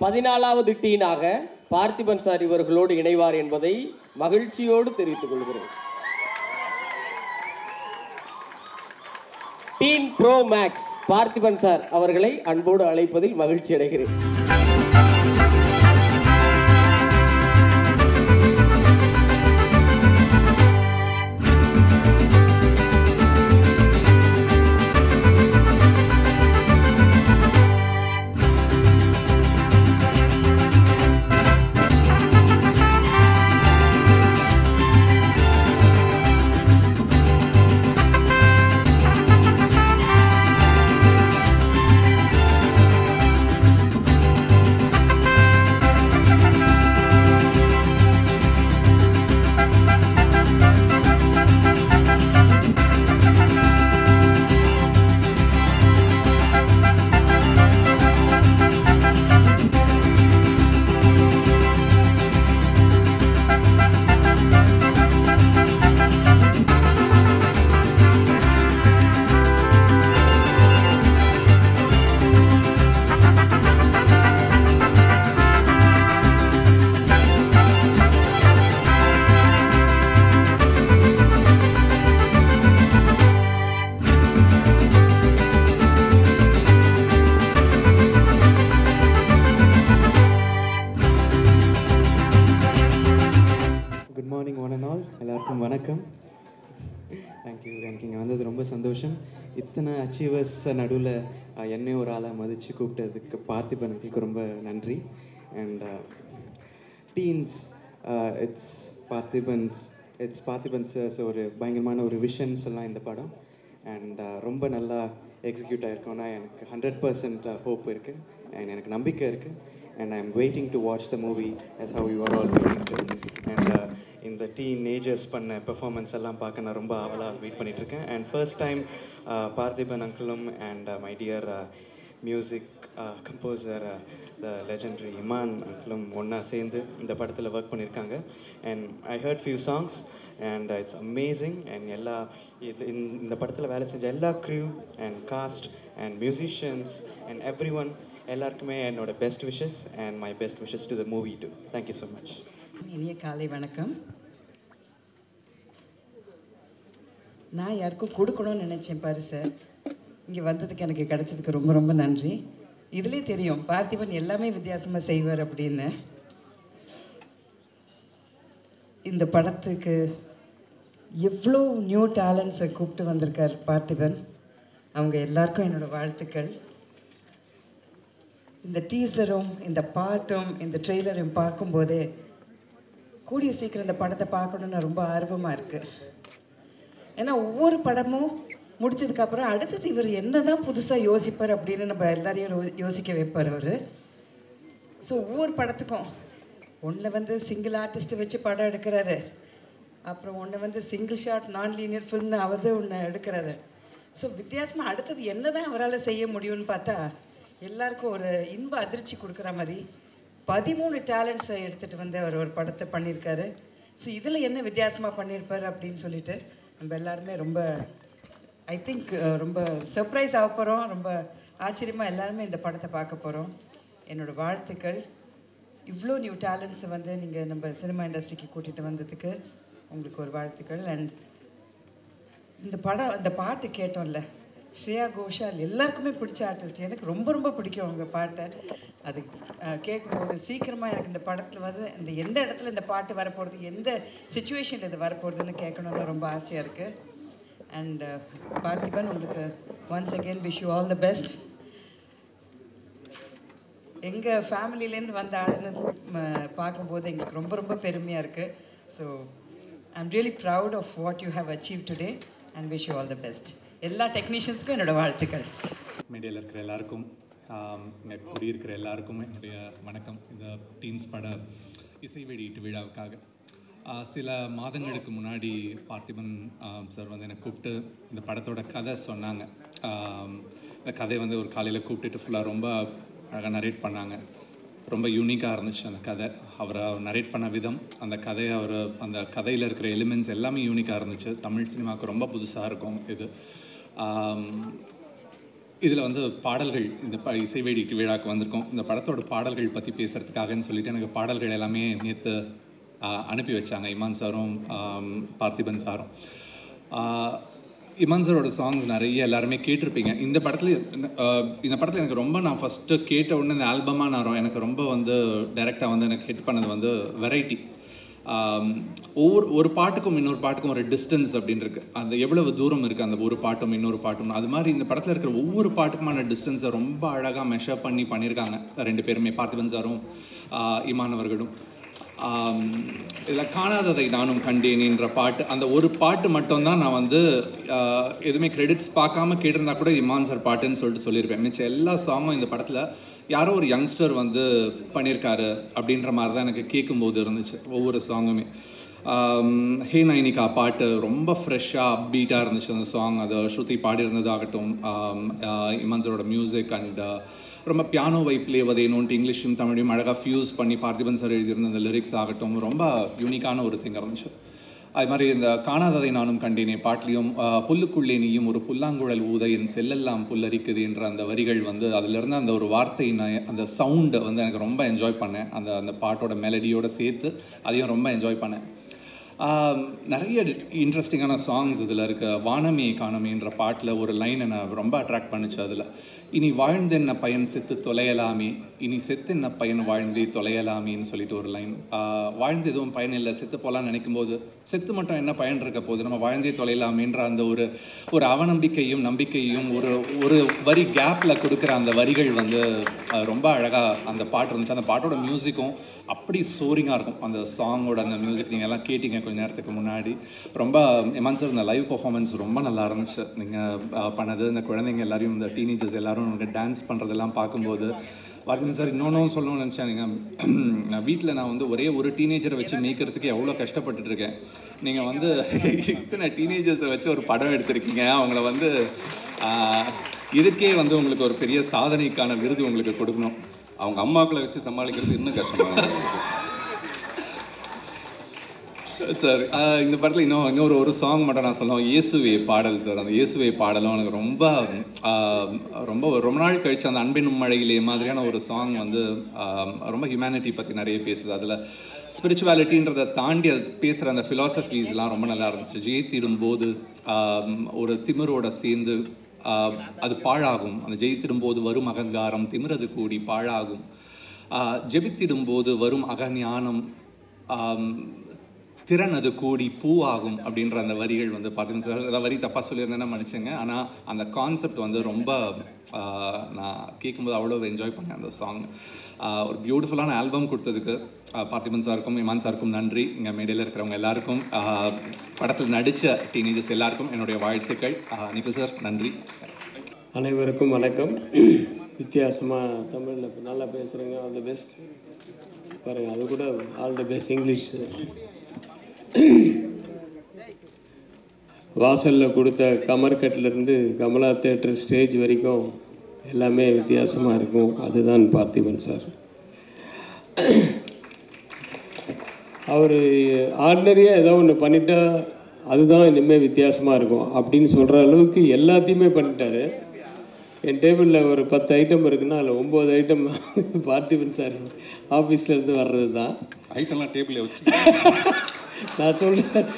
பதினாலாவது டீனாக பார்த்திபன் சார் இவர்களோடு இணைவார் என்பதை மகிழ்ச்சியோடு தெரிவித்துக் கொள்கிறேன். Dean pro max Parthiban sir அவர்களை அன்போடு அழைப்பதில் மகிழ்ச்சி அடைகிறேன். Good morning one and all, எல்லாருக்கும் வணக்கம். தேங்க்யூ இங்கே வந்தது ரொம்ப சந்தோஷம். இத்தனை அச்சீவர்ஸ் நடுவில் என்னையும் ஒரு ஆளாக மதித்து கூப்பிட்டதுக்கு பார்த்திபனுக்கு ரொம்ப நன்றி. அண்ட் டீன்ஸ் இட்ஸ் பார்த்திபன்ஸ் ஒரு பயங்கரமான ஒரு விஷன் சொல்லலாம் இந்த படம். அண்ட் ரொம்ப நல்லா எக்ஸிக்யூட் ஆகிருக்கோன்னா எனக்கு 100% ஹோப் இருக்குது அண்ட் எனக்கு நம்பிக்கை இருக்குது. And I am waiting to watch the movie as how you are all waiting to. And இந்த டீனேஜர்ஸ் பண்ண பெர்ஃபார்மன்ஸ் எல்லாம் பார்க்க நான் ரொம்ப ஆவலாக வெயிட் பண்ணிகிட்ருக்கேன். அண்ட் ஃபர்ஸ்ட் டைம் பார்த்திபன் அங்கிளும் and my dear music composer the legendary Imman அங்கிளும் ஒன்றா சேர்ந்து இந்த படத்தில் ஒர்க் பண்ணியிருக்காங்க. And I heard few songs and it's amazing. And இந்த படத்தில் வேலை செஞ்ச எல்லா crew and cast and musicians and everyone எல்லாருக்குமே என்னோட best wishes and my best wishes to the movie too. Thank you so much. இனிய காலை வணக்கம். நான் யாருக்கும் கொடுக்கணும்னு நினச்சேன் பரிசை, இங்கே வந்ததுக்கு எனக்கு கிடைச்சதுக்கு ரொம்ப ரொம்ப நன்றி. இதுலேயே தெரியும் பார்த்திபன் எல்லாமே வித்தியாசமாக செய்வார் அப்படின்னு. இந்த படத்துக்கு எவ்வளோ நியூ டேலண்ட்ஸை கூப்பிட்டு வந்திருக்கார் பார்த்திபன். அவங்க எல்லாருக்கும் என்னோடய வாழ்த்துக்கள். இந்த டீசரும் இந்த பாட்டும் இந்த ட்ரெய்லரும் பார்க்கும்போதே கூடிய சீக்கிரம் இந்த படத்தை பார்க்கணுன்னு ரொம்ப ஆர்வமாக இருக்குது. ஏன்னா ஒவ்வொரு படமும் முடிச்சதுக்கப்புறம் அடுத்தது இவர் என்ன தான் புதுசாக யோசிப்பார் அப்படின்னு நம்ம எல்லாரையும் யோசிக்க வைப்பார் அவர். ஸோ ஒவ்வொரு படத்துக்கும் ஒன்றில் சிங்கிள் ஆர்டிஸ்ட்டை வச்சு படம் எடுக்கிறாரு, அப்புறம் ஒன்று சிங்கிள் ஷாட் நான் லீனியர் ஃபில்ம்னு அவர் ஒன்று எடுக்கிறாரு. ஸோ வித்தியாசமாக அடுத்தது என்ன தான் அவரால் செய்ய முடியும்னு பார்த்தா எல்லாருக்கும் ஒரு இன்ப அதிர்ச்சி கொடுக்குற மாதிரி 13 டேலண்ட்ஸை எடுத்துகிட்டு வந்து அவர் ஒரு படத்தை பண்ணியிருக்காரு. ஸோ இதில் என்ன வித்தியாசமாக பண்ணியிருப்பார் அப்படின்னு சொல்லிட்டு நம்ம எல்லாருமே ரொம்ப ஐ திங்க் ரொம்ப சர்ப்ரைஸ் ஆக போகிறோம். ரொம்ப ஆச்சரியமாக எல்லாருமே இந்த படத்தை பார்க்க போகிறோம். என்னோடய வாழ்த்துக்கள். இவ்வளோ நியூ டேலண்ட்ஸை நீங்கள் நம்ம சினிமா இண்டஸ்ட்ரிக்கு கூட்டிகிட்டு வந்ததுக்கு உங்களுக்கு ஒரு வாழ்த்துக்கள். அண்ட் இந்த பாட்டு கேட்டோம்ல, ஸ்ரேயா கோஷால் எல்லாருக்குமே பிடிச்ச ஆர்டிஸ்ட். எனக்கு ரொம்ப ரொம்ப பிடிக்கும் அவங்க பாட்டை. அது கேட்கும்போது சீக்கிரமாக எனக்கு இந்த படத்தில் இந்த எந்த இடத்துல இந்த பாட்டு வரப்போகிறது, எந்த சுச்சுவேஷனில் இது வரப்போகிறதுன்னு கேட்கணுன்னு ரொம்ப ஆசையாக இருக்குது. அண்ட் பார்த்திபன், உங்களுக்கு once again wish you all the best. எங்கள் ஃபேமிலியிலேருந்து வந்த ஆளுன்னு பார்க்கும்போது எங்களுக்கு ரொம்ப ரொம்ப பெருமையாக இருக்குது. So I'm really proud of what you have achieve today and wish you all the best. எல்லா டெக்னீஷியன்ஸ்க்கும் என்னோடய வாழ்த்துக்கள். மீடியாவில் இருக்கிற எல்லாருக்கும், இங்கே குடியிருக்கிற எல்லாருக்கும் என்னுடைய வணக்கம். இந்த டீன்ஸ் பட இசை வெளியீட்டு விழாவுக்காக சில மாதங்களுக்கு முன்னாடி பார்த்திபன் சார் என்னை கூப்பிட்டு இந்த படத்தோட கதை சொன்னாங்க. இந்த கதையை ஒரு காலையில் கூப்பிட்டுட்டு ஃபுல்லாக ரொம்ப அழகாக நரேட் பண்ணாங்க. ரொம்ப யூனிக்காக இருந்துச்சு அந்த கதை. அவரை நரேட் பண்ண விதம், அந்த கதையை அந்த கதையில் இருக்கிற எலிமெண்ட்ஸ் எல்லாமே யூனிக்காக இருந்துச்சு. தமிழ் சினிமாவுக்கு ரொம்ப புதுசாக இருக்கும் இது. இதில் பாடல்கள், இந்த இசை வெளியீட்டு விழாவுக்கு வந்திருக்கோம். இந்த படத்தோட பாடல்கள் பற்றி பேசுகிறதுக்காகன்னு சொல்லிட்டு எனக்கு பாடல்கள் எல்லாமே நேற்று அனுப்பி வச்சாங்க இமான் சாரும் பார்த்திபன் சாரும். இமான் சாரோட சாங்ஸ் நிறைய எல்லாருமே கேட்டிருப்பீங்க. இந்த படத்தில் எனக்கு ரொம்ப, நான் ஃபஸ்ட்டு கேட்ட உடனே இந்த ஆல்பமாக எனக்கு ரொம்ப டைரெக்டாக எனக்கு ஹிட் பண்ணது வெரைட்டி. ஒரு பாட்டுக்கும் இன்னொரு பாட்டுக்கும் ஒரு டிஸ்டன்ஸ் அப்படின்னு இருக்குது. அந்த எவ்வளவு தூரம் இருக்குது அந்த ஒரு பாட்டும் இன்னொரு பாட்டும். அது மாதிரி இந்த படத்தில் இருக்கிற ஒவ்வொரு பாட்டுக்குமான டிஸ்டன்ஸை ரொம்ப அழகாக மெஷர் பண்ணியிருக்காங்க ரெண்டு பேருமே, பார்த்திபன் சாரும் இமான் அவர்களும். இதில் காணாததை நானும் கண்டேனேன்ற பாட்டு, அந்த ஒரு பாட்டு மட்டும்தான் நான் எதுவுமே கிரெடிட்ஸ் பார்க்காம கேட்டிருந்தா கூட இமான் சார் பாட்டுன்னு சொல்லியிருப்பேன். மிச்சம் எல்லா சாங்கும் இந்த படத்தில் யாரோ ஒரு யங்ஸ்டர் பண்ணியிருக்காரு அப்படின்ற மாதிரி தான் எனக்கு கேட்கும்போது இருந்துச்சு ஒவ்வொரு சாங்குமே. ஹே நைனிகா பாட்டு ரொம்ப ஃப்ரெஷ்ஷாக அப்பீட்டாக இருந்துச்சு அந்த சாங். அது ஸ்ருதி பாடியிருந்ததாகட்டும், இமான் சாரோட மியூசிக் அண்ட் ரொம்ப பியானோ வைப்லே வதையணுன்ட்டு இங்கிலீஷும் தமிழையும் அழகாக ஃபியூஸ் பண்ணி பார்த்திபன் சார் எழுதியிருந்த அந்த லிரிக்ஸ் ஆகட்டும் ரொம்ப யூனிக்கான ஒரு திங் இருந்துச்சு. அது மாதிரி இந்த காணாததை நானும் கண்டேனே பாட்டிலையும் புல்லுக்குள்ளே நீயும் ஒரு புல்லாங்குழல் ஊத என் செல்லெல்லாம் புல்லரிக்குது என்ற அந்த வரிகள் அதிலிருந்து அந்த ஒரு வார்த்தை, அந்த சவுண்டை எனக்கு ரொம்ப என்ஜாய் பண்ணேன். அந்த பாட்டோட மெலடியோடு சேர்த்து அதையும் ரொம்ப என்ஜாய் பண்ணேன். நிறைய இன்ட்ரெஸ்டிங்கான சாங்ஸ் இதில் இருக்குது. வானமே காணமேன்ற பாட்டில் ஒரு லைன் என்னை ரொம்ப அட்ராக்ட் பண்ணிச்சு. அதில் இனி வாழ்ந்தென்ன பயன் செத்து தொலையலாமே, இனி செத்தென்ன பயன் வாழ்ந்தே தொலையலாமேன்னு சொல்லிட்டு ஒரு லைன். வாழ்ந்து எதுவும் பயன் இல்லை, செத்து போகலான்னு நினைக்கும் போது செத்து மட்டும் என்ன பயன் இருக்க போகுது, நம்ம வாழ்ந்தே தொலையலாமேன்ற அந்த ஒரு அவநம்பிக்கையும் நம்பிக்கையும் ஒரு வரி கேப்பில் கொடுக்குற அந்த வரிகள் வந்து ரொம்ப அழகாக அந்த பாட்டு இருந்துச்சு. அந்த பாட்டோட மியூசிக்கும் அப்படி சோரிங்காக இருக்கும். அந்த சாங்கோட அந்த மியூசிக் நீங்கள் எல்லாம் கேட்டிங்க கொஞ்சம் நேரத்துக்கு முன்னாடி. ரொம்ப இமான் சார் இந்த லைவ் பர்ஃபார்மன்ஸ் ரொம்ப நல்லா இருந்துச்சு. நீங்கள் பண்ணது இந்த குழந்தைங்க எல்லாரையும், இந்த டீனேஜர்ஸ் எல்லாரும் டான்ஸ் பண்ணுறதெல்லாம் பார்க்கும்போது பார்த்திபன் சார் இன்னொன்றும் சொல்லணும்னு நினச்சேன். நீங்கள் வீட்டில் நான் வந்து ஒரே ஒரு டீனேஜரை வச்சு மேய்க்கிறதுக்கு எவ்வளோ கஷ்டப்பட்டுருக்கேன். நீங்கள் வந்து இத்தனை டீனேஜர்ஸை வச்சு ஒரு படம் எடுத்திருக்கீங்க. அவங்கள வந்து இதுக்கே வந்து உங்களுக்கு ஒரு பெரிய சாதனைக்கான விருது உங்களுக்கு கொடுக்கணும். அவங்க அம்மாக்களை வச்சு சமாளிக்கிறது இன்னும் கஷ்டமாக சார். இந்த படத்தில் இன்னொரு சாங் மட்டும் நான் சொல்லுவேன், இயேசுவே பாடல் சார். அந்த இயேசுவே பாடலும் எனக்கு ரொம்ப நாள் கழிச்சு அந்த அன்பின் மழையிலே மாதிரியான ஒரு சாங் வந்து ரொம்ப ஹியூமனிட்டி பற்றி நிறைய பேசுது. அதில் ஸ்பிரிச்சுவாலிட்டின்றதை தாண்டி அது பேசுகிற அந்த ஃபிலாசபிஸ்லாம் ரொம்ப நல்லா இருந்துச்சு. ஜெயித்திடும்போது ஒரு திமிரோட சேர்ந்து அது பாழாகும், அந்த ஜெயித்திடும்போது வரும் அகங்காரம் திமிரது கூடி பாழாகும், ஜெபித்திடும்போது வரும் அகஞானம் திறன் அது கூடி பூவாகும் அப்படின்ற அந்த வரிகள் வந்து பார்த்திபன் சார், ஏதாவது வரி தப்பாக சொல்லியிருந்தேன்னா மன்னிச்சுங்க. ஆனால் அந்த கான்செப்ட் வந்து ரொம்ப நான் கேட்கும்போது அவ்வளோ என்ஜாய் பண்ணேன் அந்த சாங். ஒரு பியூட்டிஃபுல்லான ஆல்பம் கொடுத்ததுக்கு பார்த்திபன் சாருக்கும் இமான் சாருக்கும் நன்றி. இங்கே மேடையில் இருக்கிறவங்க எல்லாருக்கும், படத்தில் நடித்த டீனேஜர்ஸ் எல்லாருக்கும் என்னுடைய வாழ்த்துக்கள். நிகில் சார் நன்றி. அனைவருக்கும் வணக்கம். வித்தியாசமாக தமிழில் நல்லா பேசுகிறேங்க, ஆல் தி பெஸ்ட். பாருங்கள், அது கூட ஆல் தி பெஸ்ட் இங்கிலீஷ். வாசலில் கொடுத்த கமர்கட்லேருந்து கமலா தேட்டர் ஸ்டேஜ் வரைக்கும் எல்லாமே வித்தியாசமாக இருக்கும். அதுதான் பார்த்திபன் சார். அவர் ஆர்டினரியாக ஏதோ ஒன்று பண்ணிட்டா அதுதான் இனிமேல் வித்தியாசமாக இருக்கும் அப்படின்னு சொல்கிற அளவுக்கு எல்லாத்தையுமே பண்ணிட்டாரு. என் டேபிளில் ஒரு 10 ஐட்டம் இருக்குன்னா அதில் 9 ஐட்டம் பார்த்திபன் சார் ஆஃபீஸ்லேருந்து வர்றது தான். ஐட்டம்லாம் டேபிளில் வச்சு நான் சொல்கிறேன்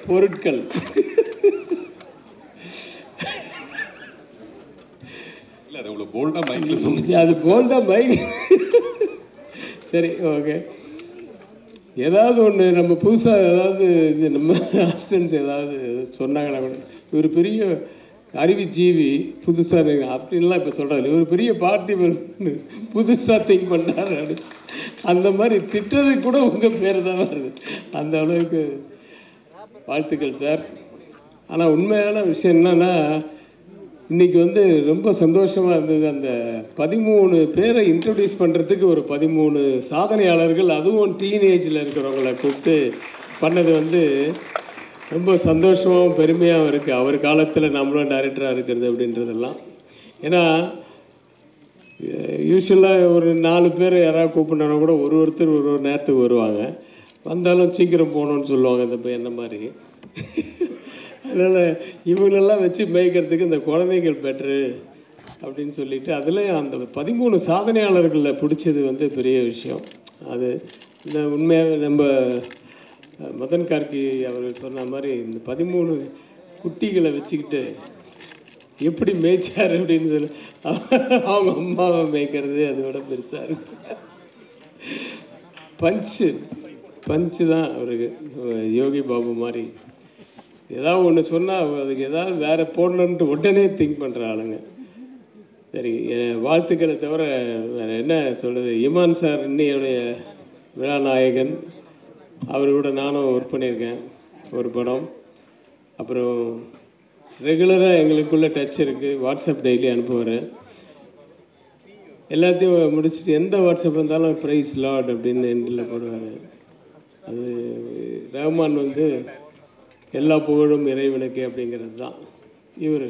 பொருட்கள். இல்லை, அது அவ்வளோ போல்டாக மைக்கில் சொன்னீங்க. அது போல்டாக மைக். சரி, ஓகே. ஏதாவது ஒன்று நம்ம புதுசாக ஏதாவது இது நம்ம அசிஸ்டன்ஸ் ஏதாவது சொன்னாங்கன்னா கூட ஒரு பெரிய அறிவுஜீவி புதுசாக அப்படின்லாம் இப்போ சொல்கிறாரு. ஒரு பெரிய பார்த்திபன் புதுசாக திங்க் பண்ணுறாரு அப்படி. அந்த மாதிரி திட்டத்துக்கு கூட உங்கள் பேர் தான் வருது. அந்த அளவுக்கு வாழ்த்துக்கள் சார். ஆனால் உண்மையான விஷயம் என்னன்னா, இன்றைக்கி வந்து ரொம்ப சந்தோஷமாக இருந்தது. அந்த 13 பேரை இன்ட்ரடியூஸ் பண்ணுறதுக்கு ஒரு 13 சாதனையாளர்கள், அதுவும் டீனேஜில் இருக்கிறவங்களை கூப்பிட்டு பண்ணது வந்து ரொம்ப சந்தோஷமாகவும் பெருமையாகவும் இருக்குது. அவர் காலத்தில் நம்மளும் டைரக்டராக இருக்கிறது அப்படின்றதெல்லாம். ஏன்னா யூஸ்வலாக ஒரு 4 பேர் யாராவது கூப்பிட்னா கூட ஒருத்தர் ஒரு நேரத்துக்கு வருவாங்க, வந்தாலும் சீக்கிரம் போகணுன்னு சொல்லுவாங்க இந்த என்ன மாதிரி. அதனால் இவங்களெல்லாம் வச்சு மேய்க்கிறதுக்கு இந்த குழந்தைகள் பெட்ரு அப்படின்னு சொல்லிட்டு அதில் அந்த 13 சாதனையாளர்களில் பிடிச்சது வந்து பெரிய விஷயம். அது இந்த உண்மையாக நம்ம மதன் கார்கி அவர்கள் சொன்ன மாதிரி இந்த 13 குட்டிகளை வச்சுக்கிட்டு எப்படி மேய்ச்சார் அப்படின்னு சொல்லி அவங்க அம்மாவை மேய்க்கிறது அதோட பெருசாக இருக்கு. பஞ்சு தான் அவருக்கு யோகி பாபு மாதிரி. ஏதாவது ஒன்று சொன்னால் அதுக்கு ஏதாவது வேறு போடணுன்ட்டு உடனே திங்க் பண்ணுற ஆளுங்க. சரி, வாழ்த்துக்களை தவிர வேறு என்ன சொல்கிறது. இமான் சார் இன்னையுடைய விழா நாயகன். அவர் கூட நானும் ஒர்க் பண்ணியிருக்கேன் ஒரு படம். அப்புறம் ரெகுலராக எங்களுக்குள்ளே டச் இருக்குது. வாட்ஸ்அப் டெய்லி அனுப்புவார். எல்லாத்தையும் முடிச்சுட்டு எந்த வாட்ஸ்அப் இருந்தாலும் ப்ரைஸ் லார்ட் அப்படின்னு எண்டில் போடுவார். அது ரஹ்மான் வந்து எல்லா புகழும் இறைவனுக்கு அப்படிங்கிறது தான். இவர்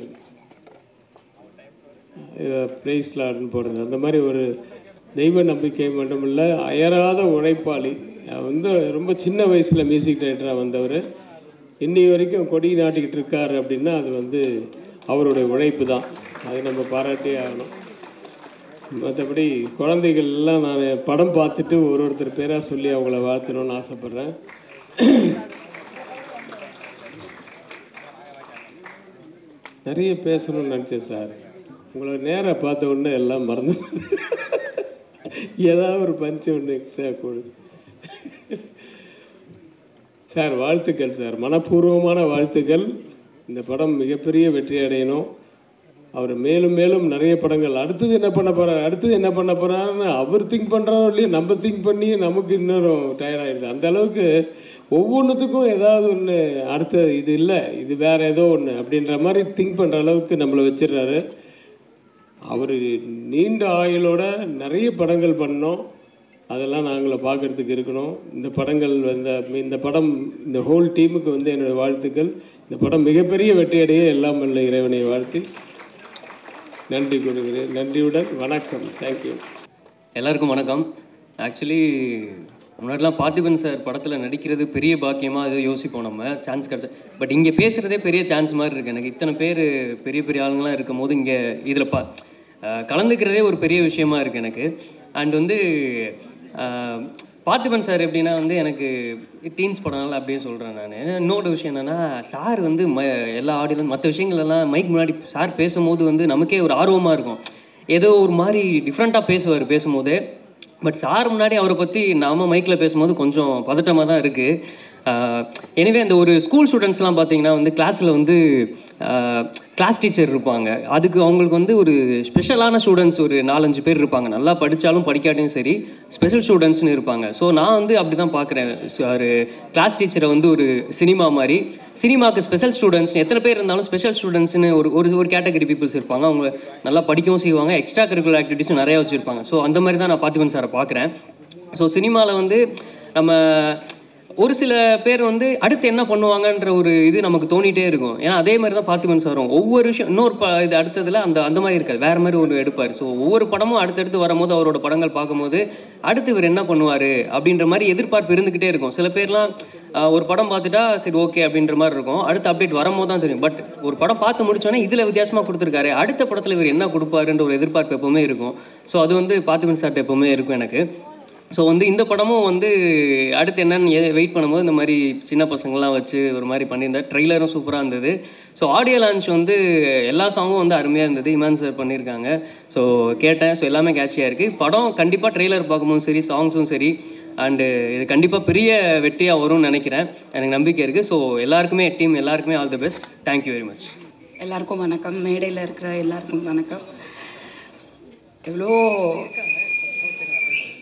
ப்ரைஸ் லார்ட்னு போடுறது. அந்த மாதிரி ஒரு தெய்வ நம்பிக்கை மட்டுமில்லை, அயராத உழைப்பாளி. வந்து ரொம்ப சின்ன வயசில் மியூசிக் டைரக்டராக வந்தவர் இன்னி வரைக்கும் கொடி நாட்டிக்கிட்டு இருக்கார் அப்படின்னா அது வந்து அவருடைய உழைப்பு தான். அது நம்ம பாராட்டே ஆகணும். மற்றபடி குழந்தைகள் எல்லாம் நான் படம் பார்த்துட்டு ஒருத்தர் பேராக சொல்லி அவங்கள வாழ்த்தணும்னு ஆசைப்பட்றேன். நிறைய பேசணும்னு நினச்சேன் சார். உங்களை நேராக பார்த்த உடனே எல்லாம் மறந்து ஏதாவது ஒரு பஞ்சு ஒன்று எக்ஸ்ட்ரா கொடு சார். வாழ்த்துக்கள் சார், மனப்பூர்வமான வாழ்த்துக்கள். இந்த படம் மிகப்பெரிய வெற்றி அடையணும். அவர் மேலும் மேலும் நிறைய படங்கள் அடுத்தது என்ன பண்ண போகிறாருன்னு அவர் திங்க் பண்ணுறாரோ இல்லையோ, நம்ம திங்க் பண்ணி நமக்கு இன்னொரு டயர்டாகிடுது. அந்த அளவுக்கு ஒவ்வொன்றுத்துக்கும் ஏதாவது ஒன்று அடுத்த இது இல்லை, இது வேறு ஏதோ ஒன்று அப்படின்ற மாதிரி திங்க் பண்ணுற அளவுக்கு நம்மளை வச்சிடுறாரு. அவர் நீண்ட ஆயுளோட நிறைய படங்கள் பண்ணோம், அதெல்லாம் நாங்களை பார்க்குறதுக்கு இருக்கணும். இந்த படம் இந்த ஹோல் டீமுக்கு என்னுடைய வாழ்த்துக்கள். இந்த படம் மிகப்பெரிய வெற்றியடைய எல்லாம் வல்ல இறைவனை வாழ்த்தி நன்றி கொடுக்குறேன். நன்றியுடன் வணக்கம். தேங்க்யூ. எல்லாருக்கும் வணக்கம். ஆக்சுவலி முன்னாடிலாம் பார்த்திபன் சார் படத்தில் நடிக்கிறது பெரிய பாக்கியமாக ஏதோ யோசிப்போம், நம்ம சான்ஸ் கிடச்சா. பட் இங்கே பேசுகிறதே பெரிய சான்ஸ் மாதிரி இருக்குது எனக்கு. இத்தனை பேர் பெரிய பெரிய ஆளுங்களாம் இருக்கும் போது இங்கே இதில் கலந்துக்கிறதே ஒரு பெரிய விஷயமா இருக்குது எனக்கு. அண்ட் பார்த்திபன் சார் எப்படின்னா எனக்கு டீன்ஸ் படம்னால அப்படியே சொல்கிறேன் நான். இன்னொரு விஷயம் என்னென்னா, சார் எல்லா ஆடியன்ஸ் மற்ற விஷயங்களெல்லாம் மைக் முன்னாடி சார் பேசும்போது நமக்கே ஒரு ஆர்வமாக இருக்கும். ஏதோ ஒரு மாதிரி டிஃப்ரெண்ட்டாக பேசும்போது. பட் சார் முன்னாடி அவரை பற்றி நாம் மைக்கில் பேசும்போது கொஞ்சம் பதட்டமாக தான் இருக்குது. எனவே அந்த ஒரு ஸ்கூல் ஸ்டூடெண்ட்ஸ்லாம் பார்த்தீங்கன்னா கிளாஸில் கிளாஸ் டீச்சர் இருப்பாங்க. அதுக்கு அவங்களுக்கு ஒரு ஸ்பெஷலான ஸ்டூடெண்ட்ஸ் ஒரு 4-5 பேர் இருப்பாங்க. நல்லா படித்தாலும் படிக்காட்டியும் சரி, ஸ்பெஷல் ஸ்டூடெண்ட்ஸ்னு இருப்பாங்க. ஸோ நான் அப்படி தான் பார்க்குறேன். ஒரு கிளாஸ் டீச்சரை ஒரு சினிமா மாதிரி, சினிமாவுக்கு ஸ்பெஷல் ஸ்டூடெண்ட்ஸ் எத்தனை பேர் இருந்தாலும் ஸ்பெஷல் ஸ்டூடெண்ட்ஸ்னு ஒரு கேட்டகரி பீப்புள்ஸ் இருப்பாங்க. அவங்க நல்லா படிக்கவும் செய்வாங்க, எக்ஸ்ட்ரா கரிக்குலர் ஆக்டிவிட்டீஸும் நிறையா வச்சுருப்பாங்க. ஸோ அந்த மாதிரி தான் நான் பார்த்திபன் சாரை பார்க்குறேன். ஸோ சினிமாவில் நம்ம ஒரு சில பேர் அடுத்து என்ன பண்ணுவாங்கன்ற ஒரு இது நமக்கு தோணிகிட்டே இருக்கும். ஏன்னா அதே மாதிரி தான் பார்த்திபன் சாரும் ஒவ்வொரு விஷயம் இன்னொரு இது அடுத்ததில் அந்த மாதிரி இருக்காது, வேறு மாதிரி ஒரு எடுப்பார். ஸோ ஒவ்வொரு படமும் அடுத்தடுத்து வரும்போது அவரோட படங்கள் பார்க்கும்போது அடுத்து இவர் என்ன பண்ணுவார் அப்படின்ற மாதிரி எதிர்பார்ப்பு இருந்துக்கிட்டே இருக்கும். சில பேர்லாம் ஒரு படம் பார்த்துட்டா சரி ஓகே அப்படின்ற மாதிரி இருக்கும், அடுத்த அப்டேட் வரும்போது தான் தெரியும். பட் ஒரு படம் பார்த்து முடிச்சோன்னே இதில் வித்தியாசமாக கொடுத்துருக்காரு, அடுத்த படத்தில் இவர் என்ன கொடுப்பாருன்ற ஒரு எதிர்பார்ப்பு எப்போவுமே இருக்கும். ஸோ அது பார்த்திபன் சார்ட்ட எப்போவுமே இருக்கும் எனக்கு. ஸோ இந்த படமும் அடுத்து என்னன்னு வெயிட் பண்ணும்போது இந்த மாதிரி சின்ன பசங்கள்லாம் வச்சு ஒரு மாதிரி பண்ணியிருந்தார். ட்ரெய்லரும் சூப்பராக இருந்தது. ஸோ ஆடியோ லான்ச் எல்லா சாங்கும் அருமையாக இருந்தது. இமான் சார் பண்ணியிருக்காங்க. ஸோ கேட்டேன். ஸோ எல்லாமே கேட்சியாக இருக்குது. படம் கண்டிப்பாக ட்ரெய்லர் பார்க்கும்போதும் சரி, சாங்ஸும் சரி, அண்டு இது கண்டிப்பாக பெரிய வெற்றியாக வரும்னு நினைக்கிறேன். எனக்கு நம்பிக்கை இருக்குது. ஸோ எல்லாருக்குமே டீம் எல்லாருக்குமே all the best. Thank you very much. எல்லாருக்கும் வணக்கம். மேடையில் இருக்கிற எல்லாருக்கும் வணக்கம். எவ்வளோ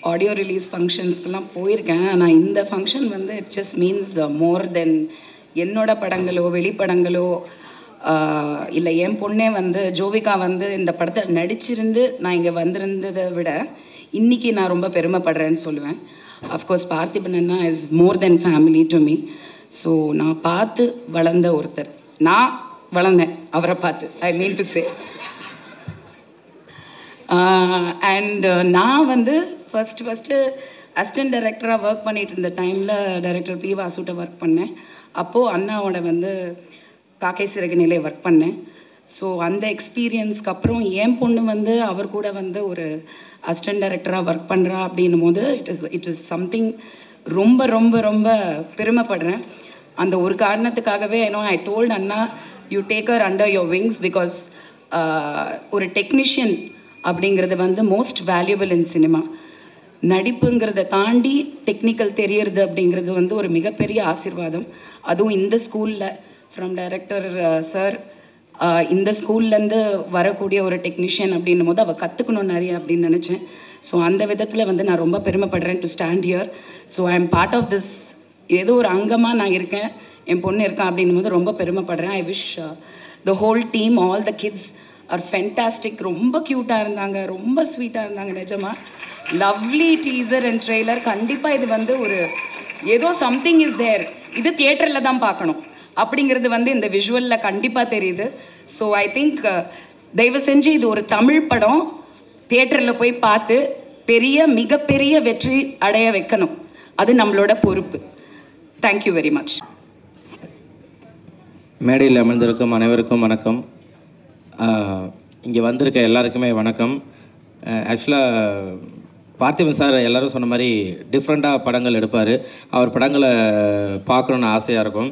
ஆடியோ ரிலீஸ் ஃபங்க்ஷன்ஸ்க்கெல்லாம் போயிருக்கேன். ஆனால் இந்த function it just means more then என்னோட படங்களோ வெளிப்படங்களோ இல்லை என் பொண்ணே ஜோவிகா இந்த படத்தில் நடிச்சிருந்து நான் இங்கே வந்திருந்ததை விட இன்றைக்கி நான் ரொம்ப பெருமைப்படுறேன்னு சொல்லுவேன். Of course Parthiban Anna is more then family to me. So நான் பார்த்து வளர்ந்த ஒருத்தர், நான் வளர்ந்தேன் அவரை பார்த்து, ஐ மீன் டு சே. அண்ட் நான் ஃபஸ்ட்டு அசிஸ்டன்ட் டைரக்டராக ஒர்க் பண்ணிகிட்டு இருந்த டைமில் டைரக்டர் பி வாசுட்ட ஒர்க் பண்ணேன். அப்போது அண்ணாவோட காக்கை சிறகு நிலை ஒர்க் பண்ணேன். ஸோ அந்த எக்ஸ்பீரியன்ஸ்க்கு அப்புறம் என் பொண்ணு அவர் கூட ஒரு அசிஸ்டன்ட் டைரக்டராக ஒர்க் பண்ணுறா அப்படின்னும் போது இட் இஸ் சம்திங் ரொம்ப ரொம்ப ரொம்ப பெருமைப்படுறேன். அந்த ஒரு காரணத்துக்காகவே ஐ டோல்ட் அண்ணா, you take her under your wings, because ஒரு டெக்னீஷியன் அப்படிங்கிறது மோஸ்ட் வேல்யூபிள் இன் சினிமா. நடிப்புங்கிறத தாண்டி டெக்னிக்கல் தெரியறது அப்படிங்கிறது ஒரு மிகப்பெரிய ஆசீர்வாதம். அதுவும் இந்த ஸ்கூலில் ஃப்ரம் டைரக்டர் சார் இந்த ஸ்கூல்லேருந்து வரக்கூடிய ஒரு டெக்னீஷியன் அப்படின்னும் போது அவள் கற்றுக்கணும் நிறைய அப்படின்னு நினச்சேன். ஸோ அந்த விதத்தில் நான் ரொம்ப பெருமைப்படுறேன் to stand here. So I am part of this, ஏதோ ஒரு அங்கமாக நான் இருக்கேன், என் பொண்ணு இருக்கேன் அப்படின்னும் போது ரொம்ப பெருமைப்படுறேன். I wish the whole team, all the kids are fantastic. ரொம்ப க்யூட்டாக இருந்தாங்க, ரொம்ப ஸ்வீட்டாக இருந்தாங்க. நிஜமாக லவ்லி டீசர் அண்ட் ட்ரெய்லர். கண்டிப்பாக இது ஒரு ஏதோ சம்திங் இஸ் தேர், இது தியேட்டரில் தான் பார்க்கணும் அப்படிங்கிறது இந்த விஷுவலில் கண்டிப்பாக தெரியுது. ஸோ ஐ திங்க் தயவு செஞ்சு இது ஒரு தமிழ் படம், தியேட்டரில் போய் பார்த்து மிகப்பெரிய வெற்றி அடைய வைக்கணும். அது நம்மளோட பொறுப்பு. Thank you very much. மேடையில் அமர்ந்திருக்கும் அனைவருக்கும் வணக்கம். இங்கே வந்திருக்க எல்லாருக்குமே வணக்கம். ஆக்சுவலாக பார்த்திபன் சார் எல்லோரும் சொன்ன மாதிரி டிஃப்ரெண்ட்டாக படங்கள் எடுப்பார். அவர் படங்களை பார்க்கணுன்னு ஆசையாக இருக்கும்.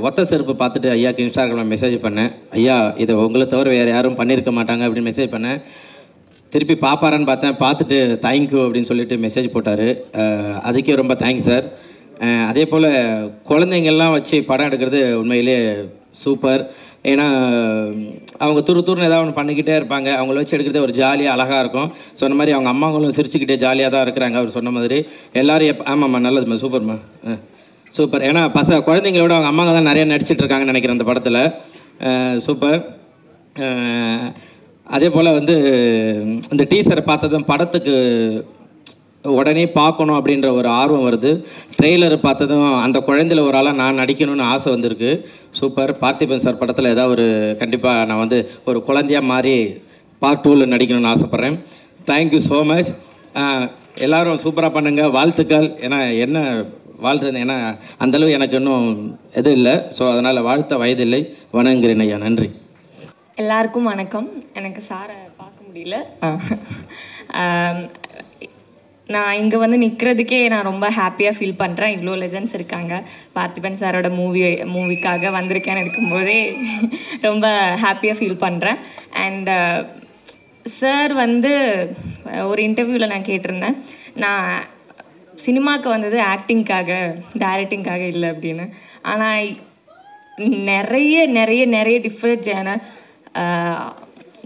ஒத்த செருப்பு பார்த்துட்டு ஐயாவுக்கு இன்ஸ்டாகிராமில் மெசேஜ் பண்ணேன். ஐயா இதை உங்களை தவிர வேறு யாரும் பண்ணியிருக்க மாட்டாங்க அப்படின்னு மெசேஜ் பண்ணேன். திருப்பி பார்ப்பாரான்னு பார்த்தேன். பார்த்துட்டு தேங்க்யூ அப்படின்னு சொல்லிட்டு மெசேஜ் போட்டார். அதுக்கே ரொம்ப தேங்க்ஸ் சார். அதே போல் குழந்தைங்கள்லாம் வச்சு படம் எடுக்கிறது உண்மையிலே சூப்பர். ஏன்னா அவங்க துருன்னு ஏதாவது ஒன்று பண்ணிக்கிட்டே இருப்பாங்க. அவங்கள வச்சு எடுக்கிறதே ஒரு ஜாலியாக அழகாக இருக்கும். சொன்ன மாதிரி அவங்க அம்மாங்களும் சிரிச்சுக்கிட்டே ஜாலியாக தான் இருக்கிறாங்க. அவர் சொன்ன மாதிரி எல்லோரும் ஆமாம்மா நல்லதும்மா சூப்பர்மா சூப்பர். ஏன்னா குழந்தைங்களோட அவங்க அம்மாங்க தான் நிறையா நடிச்சிட்ருக்காங்கன்னு நினைக்கிறேன் அந்த படத்தில். சூப்பர். அதே போல் வந்து இந்த டீசரை பார்த்ததும் படத்துக்கு உடனே பார்க்கணும் அப்படின்ற ஒரு ஆர்வம் வருது. ட்ரெய்லரை பார்த்ததும் அந்த குழந்தையில் ஒரு ஆளாக நான் நடிக்கணும்னு ஆசை வந்திருக்கு. சூப்பர். பார்த்திபன் சார் படத்தில் ஏதாவது ஒரு கண்டிப்பாக நான் வந்து ஒரு குழந்தையாக மாறி பார்ட் 2ல் நடிக்கணும்னு ஆசைப்பட்றேன். Thank you so much. எல்லோரும் சூப்பராக பண்ணுங்கள். வாழ்த்துக்கள். ஏன்னா என்ன வாழ்றது, ஏன்னா அந்தளவு எனக்கு இன்னும் எதுவும் இல்லை. ஸோ அதனால் வாழ்த்த வயதில்லை. வணங்குகிறேன் ஐயா. நன்றி. எல்லாருக்கும் வணக்கம். எனக்கு சாரை பார்க்க முடியல. நான் இங்கே வந்து நிற்கிறதுக்கே நான் ரொம்ப ஹாப்பியாக ஃபீல் பண்ணுறேன். இவ்வளோ லெஜண்ட்ஸ் இருக்காங்க. பார்த்திபன் சாரோட மூவிக்காக வந்திருக்கேன்னு இருக்கும்போதே ரொம்ப ஹாப்பியாக ஃபீல் பண்ணுறேன். அண்ட் சார் வந்து ஒரு இன்டர்வியூவில் நான் கேட்டிருந்தேன், நான் சினிமாவுக்கு வந்தது ஆக்டிங்காக டைரக்டிங்காக இல்லை அப்படின்னு. ஆனால் நிறைய நிறைய நிறைய டிஃப்ரெண்ட் ஜேனர்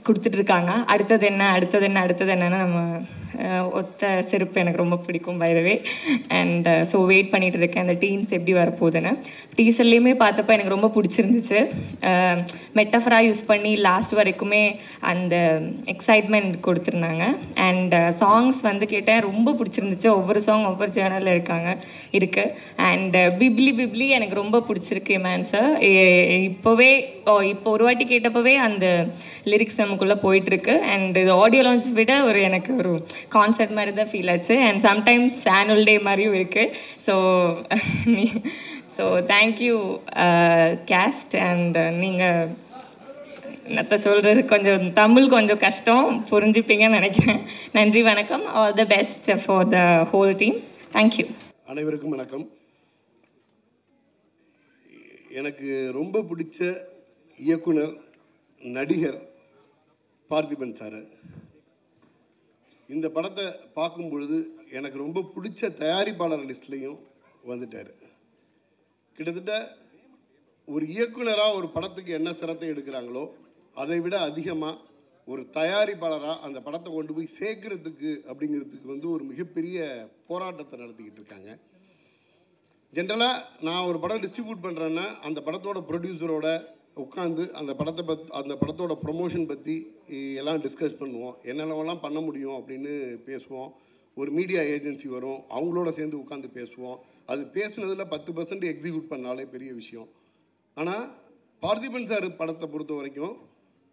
கொடுத்துட்ருக்காங்க. அடுத்தது என்னன்னு நம்ம ஒத்த செருப்பு எனக்கு ரொம்ப பிடிக்கும் by the way. And so wait பண்ணிகிட்டு இருக்கேன் அந்த டீன்ஸ் எப்படி வரப்போகுதுன்னு. டீசர்லேயுமே பார்த்தப்போ எனக்கு ரொம்ப பிடிச்சிருந்துச்சு. மெட்டஃபராக யூஸ் பண்ணி லாஸ்ட் வரைக்குமே அந்த எக்ஸைட்மெண்ட் கொடுத்துருந்தாங்க. அண்ட் சாங்ஸ் வந்து கேட்டேன், ரொம்ப பிடிச்சிருந்துச்சு. ஒவ்வொரு சாங் ஒவ்வொரு சேனலில் இருக்குது. அண்ட் பிப்ளி எனக்கு ரொம்ப பிடிச்சிருக்கு மேன் சார். இப்போ ஒரு வாட்டி கேட்டப்போவே அந்த லிரிக்ஸ் நமக்குள்ளே போயிட்டுருக்கு. அண்ட் இது ஆடியோ லான்ச் விட எனக்கு ஒரு கான்சர்ட் மாதிரி தான் ஃபீல் ஆச்சு. அண்ட் சம்டைம்ஸ் ஆனுவல் டே மாதிரியும் இருக்குது. So thank you caste. அண்ட் நீங்கள் என்னத்த சொல்கிறது, கொஞ்சம் தமிழ் கொஞ்சம் கஷ்டம், புரிஞ்சுப்பீங்கன்னு நினைக்கிறேன். நன்றி, வணக்கம். All the best for the whole team. Thank you. அனைவருக்கும் வணக்கம். எனக்கு ரொம்ப பிடிச்ச இயக்குனர், நடிகர் பார்த்திபன் சார். இந்த படத்தை பார்க்கும் பொழுது எனக்கு ரொம்ப பிடிச்ச தயாரிப்பாளர் லிஸ்ட்லேயும் வந்துட்டார். கிட்டத்தட்ட ஒரு இயக்குனராக ஒரு படத்துக்கு என்ன சிரத்தை எடுக்கிறாங்களோ அதை விட அதிகமாக ஒரு தயாரிப்பாளராக அந்த படத்தை கொண்டு போய் சேர்க்கறதுக்கு அப்படிங்கிறதுக்கு வந்து ஒரு மிகப்பெரிய போராட்டத்தை நடத்திக்கிட்டு இருக்காங்க. ஜென்ரலாக நான் ஒரு படம் டிஸ்ட்ரிபியூட் பண்ணுறேன்னா அந்த படத்தோட ப்ரொடியூசரோட உட்காந்து அந்த படத்தோட ப்ரொமோஷன் பற்றி எல்லாம் டிஸ்கஸ் பண்ணுவோம். என்னென்னலாம் பண்ண முடியும் அப்படின்னு பேசுவோம். ஒரு மீடியா ஏஜென்சி வரும், அவங்களோட சேர்ந்து உட்காந்து பேசுவோம். அது பேசுனதில் 10% எக்ஸிக்யூட் பண்ணாலே பெரிய விஷயம். ஆனால் பார்த்திபன் சார் படத்தை பொறுத்த வரைக்கும்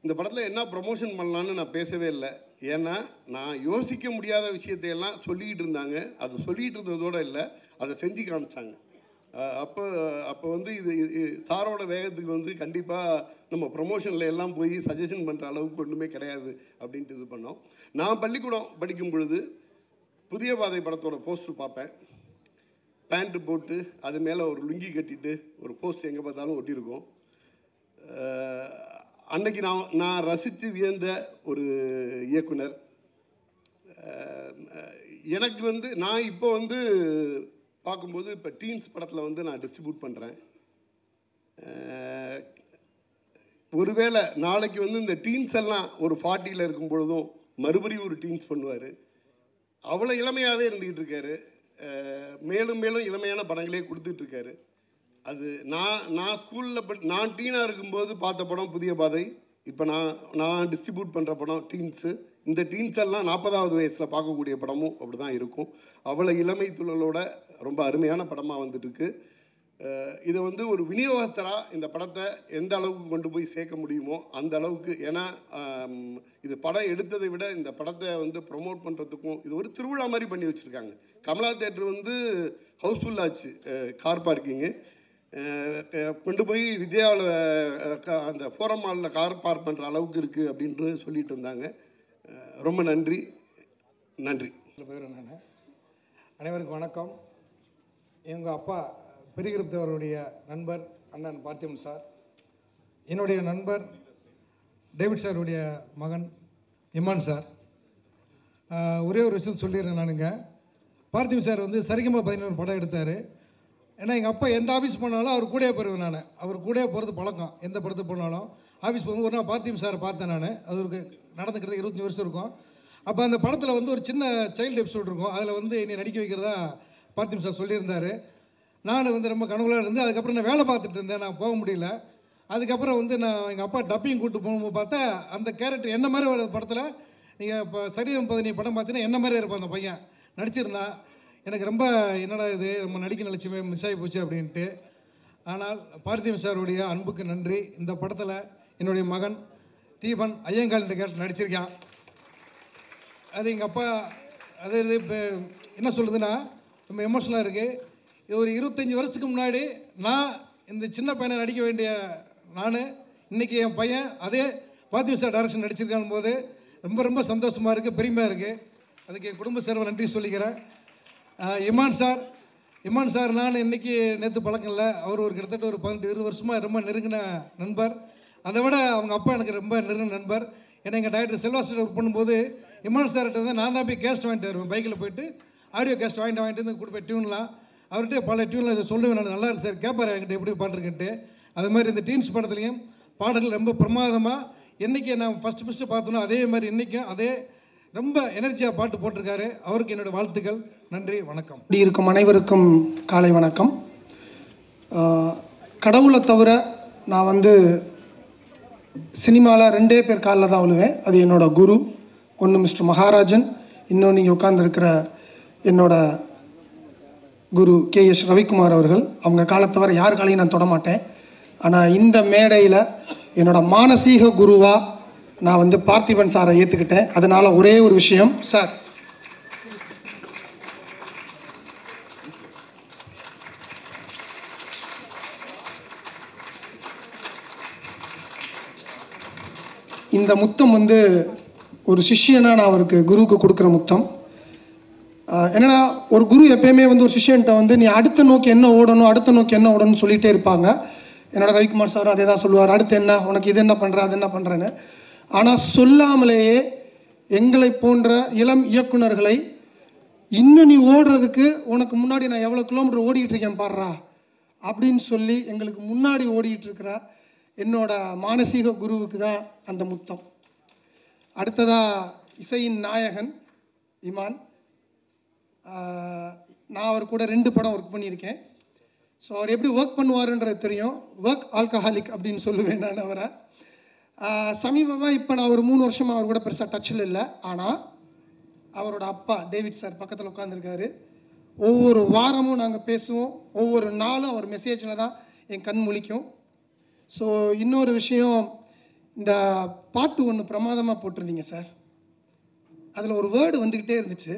இந்த படத்தில் என்ன ப்ரொமோஷன் பண்ணலான்னு நான் பேசவே இல்லை. ஏன்னா நான் யோசிக்க முடியாத விஷயத்தையெல்லாம் சொல்லிக்கிட்டு இருந்தாங்க. அது சொல்லிகிட்டு இருந்ததோடு இல்லை, அதை செஞ்சு காமிச்சாங்க. அப்போ வந்து இது சாரோட வேகத்துக்கு வந்து கண்டிப்பாக நம்ம ப்ரொமோஷனில் எல்லாம் போய் சஜஷன் பண்ணுற அளவுக்கு ஒன்றுமே கிடையாது அப்படின்ட்டு இது பண்ணோம். நான் பள்ளிக்கூடம் படிக்கும் பொழுது புதிய பாதை படத்தோட போஸ்டர் பார்ப்பேன். பேண்ட்டு போட்டு அது மேலே ஒரு லுங்கி கட்டிட்டு ஒரு போஸ்ட் எங்கே பார்த்தாலும் ஒட்டியிருக்கோம். அன்னைக்கு நான் ரசித்து வியந்த ஒரு இயக்குனர். எனக்கு வந்து நான் இப்போ வந்து பார்க்கும்போது இப்போ டீன்ஸ் படத்தில் வந்து நான் டிஸ்ட்ரிபியூட் பண்ணுறேன். ஒருவேளை நாளைக்கு வந்து இந்த டீன்ஸ் எல்லாம் ஒரு 40ல் இருக்கும் பொழுதும் மறுபடியும் ஒரு டீன்ஸ் பண்ணுவார். அவ்வளோ இளமையாகவே இருந்துக்கிட்டு இருக்காரு. மேலும் மேலும் இளமையான படங்களே கொடுத்துட்ருக்காரு. அது நான் ஸ்கூலில் நான் டீனாக இருக்கும்போது பார்த்த படம் புதிய பாதை. இப்போ நான் டிஸ்ட்ரிபியூட் பண்ணுற படம் டீன்ஸு. இந்த டீன்ஸ் எல்லாம் 40வது வயசில் பார்க்கக்கூடிய படமும் அப்படி தான் இருக்கும். அவ்வளோ இளமை துள்ளலோட ரொம்ப அருமையான படமாக வந்துட்டுருக்கு. இதை வந்து ஒரு விநியோகஸ்தராக இந்த படத்தை எந்த அளவுக்கு கொண்டு போய் சேர்க்க முடியுமோ அந்த அளவுக்கு. ஏன்னா இது படம் எடுத்ததை விட இந்த படத்தை வந்து ப்ரொமோட் பண்ணுறதுக்கும் இது ஒரு திருவிழா மாதிரி பண்ணி வச்சுருக்காங்க. கமலா தேட்டர் வந்து ஹவுஸ்ஃபுல் ஆச்சு. கார் பார்க்கிங்கு கொண்டு போய் விஜயாவில் அந்த ஃபோரம் மாலில் கார் பார்க் பண்ணுற அளவுக்கு இருக்குது அப்படின்ட்டு சொல்லிட்டு இருந்தாங்க. ரொம்ப நன்றி. நான் அனைவருக்கும் வணக்கம். எங்கள் அப்பா பெரியகுருப் தேவருடைய நண்பர் அண்ணன் பார்த்திபன் சார், என்னுடைய நண்பர் டேவிட் சாருடைய மகன் இமான் சார். ஒரே ஒரு விஷயம் சொல்லிடுறேன் நானுங்க. பார்த்திபன் சார் வந்து சரிகமா 11 படம் எடுத்தார். ஏன்னா எங்கள் அப்பா எந்த ஆஃபீஸ் போனாலும் அவர் கூடயே போயிடுவேன் நான். அவர் கூடயே போகிறது பழக்கம். எந்த படத்துக்கு போனாலும் ஆஃபீஸ் போகும்போது ஒரு நாள் பார்த்திபன் சாரை பார்த்தேன் நான். அது ஒரு நடந்துக்கிறது 25 வருஷம் இருக்கும். அப்போ அந்த படத்தில் வந்து ஒரு சின்ன சைல்டு எபிசோட் இருக்கும். அதில் வந்து என்னை நடிக்க வைக்கிறதா பார்த்திபன் சார் சொல்லியிருந்தார். நான் வந்து ரொம்ப கனவுலாக இருந்து அதுக்கப்புறம் நான் வேலை பார்த்துட்டு இருந்தேன், நான் போக முடியல. அதுக்கப்புறம் வந்து நான் எங்கள் அப்பா டப்பிங் கூப்பிட்டு போகும்போது பார்த்தா அந்த கேரக்டர் என்ன மாதிரி ஒரு படத்தில் நீங்கள் இப்போ சரியம் 15 படம் பார்த்தீங்கன்னா என்ன மாதிரி இருப்பான் அந்த பையன் நடிச்சிருந்தான். எனக்கு ரொம்ப என்னடா இது நம்ம நடிக்க நிலச்சிமே மிஸ் ஆகி போச்சு அப்படின்ட்டு. ஆனால் பார்த்திபன் சாருடைய அன்புக்கு நன்றி. இந்த படத்தில் என்னுடைய மகன் தீபன் ஐயங்கால் இந்த கேரக்டர் நடிச்சிருக்கான். அது எங்கள் அப்பா அது இப்போ என்ன சொல்கிறதுன்னா ரொம்ப எமோஷனலாக இருக்குது. இது ஒரு 25 வருஷத்துக்கு முன்னாடி நான் இந்த சின்ன பையனை நடிக்க வேண்டிய நான் இன்றைக்கி என் பையன் அதே பார்த்திபன் சார் டைரக்ஷன் நடிச்சிருக்கான் போது ரொம்ப ரொம்ப சந்தோஷமாக இருக்குது, பெருமையாக இருக்குது. அதுக்கு என் குடும்ப சேர்வை நன்றி சொல்லிக்கிறேன். இமான் சார் நான் இன்றைக்கி நேற்று பழக்கம் இல்லை. அவர் ஒரு கிட்டத்தட்ட ஒரு 18-20 வருஷமாக ரொம்ப நெருங்கின நண்பர். அதை விட அவங்க அப்பா எனக்கு ரொம்ப நெருங்கின நண்பர். ஏன்னா எங்கள் டைரக்டர் செல்வாஸ்டர் ஒர்க் பண்ணும்போது இமான் சார்கிட்ட வந்து நான் தான் போய் கேஸ்ட் வாங்கிட்டு வருவேன். பைக்கில் போயிட்டு ஆடியோ கேஸ்ட் வாங்கிட்டு வந்து கொடுப்பேன் டியூன்லாம். அவர்கிட்ட பல டியூனில் இதை சொல்லுவேன் நான், நல்லா இருக்கு சார் கேட்பார் என்கிட்ட எப்படி பாட்டுருக்குன்ட்டு. அது மாதிரி இந்த டீன்ஸ் படத்துலையும் பாடல்கள் ரொம்ப பிரமாதமாக என்றைக்கு நான் ஃபஸ்ட்டு பார்த்தோன்னா அதே மாதிரி இன்றைக்கும் அதே ரொம்ப எனர்ஜியாக பாட்டு போட்டிருக்காரு. அவருக்கு என்னோடய வாழ்த்துக்கள். நன்றி, வணக்கம். இப்படி இருக்கும் அனைவருக்கும் காலை வணக்கம். கடவுளை தவிர நான் வந்து சினிமாவில் 2 பேர் காலில் தான் விழுவேன். அது என்னோடய குரு, ஒன்று மிஸ்டர் மகாராஜன், இன்னும் நீங்கள் உட்கார்ந்துருக்கிற என்னோட குரு KS ரவிக்குமார் அவர்கள். அவங்க காலை தவிர யார் காலையும் நான் தொடமாட்டேன். ஆனால் இந்த மேடையில் என்னோட மானசீக குருவாக நான் வந்து பார்த்திபன் சாரை ஏற்றுக்கிட்டேன். அதனால் ஒரே ஒரு விஷயம் சார், இந்த முத்தம் வந்து ஒரு சிஷ்யனாக நான் அவருக்கு குருவுக்கு கொடுக்குற முத்தம். என்னன்னா ஒரு குரு எப்பயுமே வந்து ஒரு சிஷ்யன்ட்ட வந்து நீ அடுத்த நோக்கி என்ன ஓடணும், அடுத்த நோக்கி என்ன ஓடணும்னு சொல்லிகிட்டே இருப்பாங்க. என்னோட ரவிக்குமார் சார் அதே தான் சொல்லுவார், அடுத்து என்ன உனக்கு இது என்ன பண்ணுற அது என்ன பண்ணுறேன்னு. ஆனால் சொல்லாமலேயே எங்களை போன்ற இளம் இயக்குனர்களை இன்னும் நீ ஓடுறதுக்கு உனக்கு முன்னாடி நான் எவ்வளோ கிலோமீட்டர் ஓடிக்கிட்டு இருக்கேன் பாடுறா அப்படின்னு சொல்லி எங்களுக்கு முன்னாடி ஓடிக்கிட்டு இருக்கிற என்னோட மானசீக குருவுக்கு தான் அந்த முத்தம். அடுத்ததாக இசையின் நாயகன் இமான். நான் அவர் கூட 2 படம் ஒர்க் பண்ணியிருக்கேன். ஸோ அவர் எப்படி ஒர்க் பண்ணுவாருன்றது தெரியும். ஒர்க் ஆல்கஹாலிக் அப்படின்னு சொல்லுவேன் நான் அவரை. சமீபமாக இப்போ நான் ஒரு 3 வருஷமாக அவர் கூட பெருசாக டச்சில் இல்லை. ஆனால் அவரோட அப்பா டேவிட் சார் பக்கத்தில் உட்காந்துருக்காரு. ஒவ்வொரு வாரமும் நாங்கள் பேசுவோம், ஒவ்வொரு நாளும் அவர் மெசேஜில் தான் என் கண் முழிக்கும். ஸோ இன்னொரு விஷயம், இந்த பாட்டு ஒன்று பிரமாதமாக போட்டிருந்தீங்க சார். அதில் ஒரு வேர்டு வந்துக்கிட்டே இருந்துச்சு.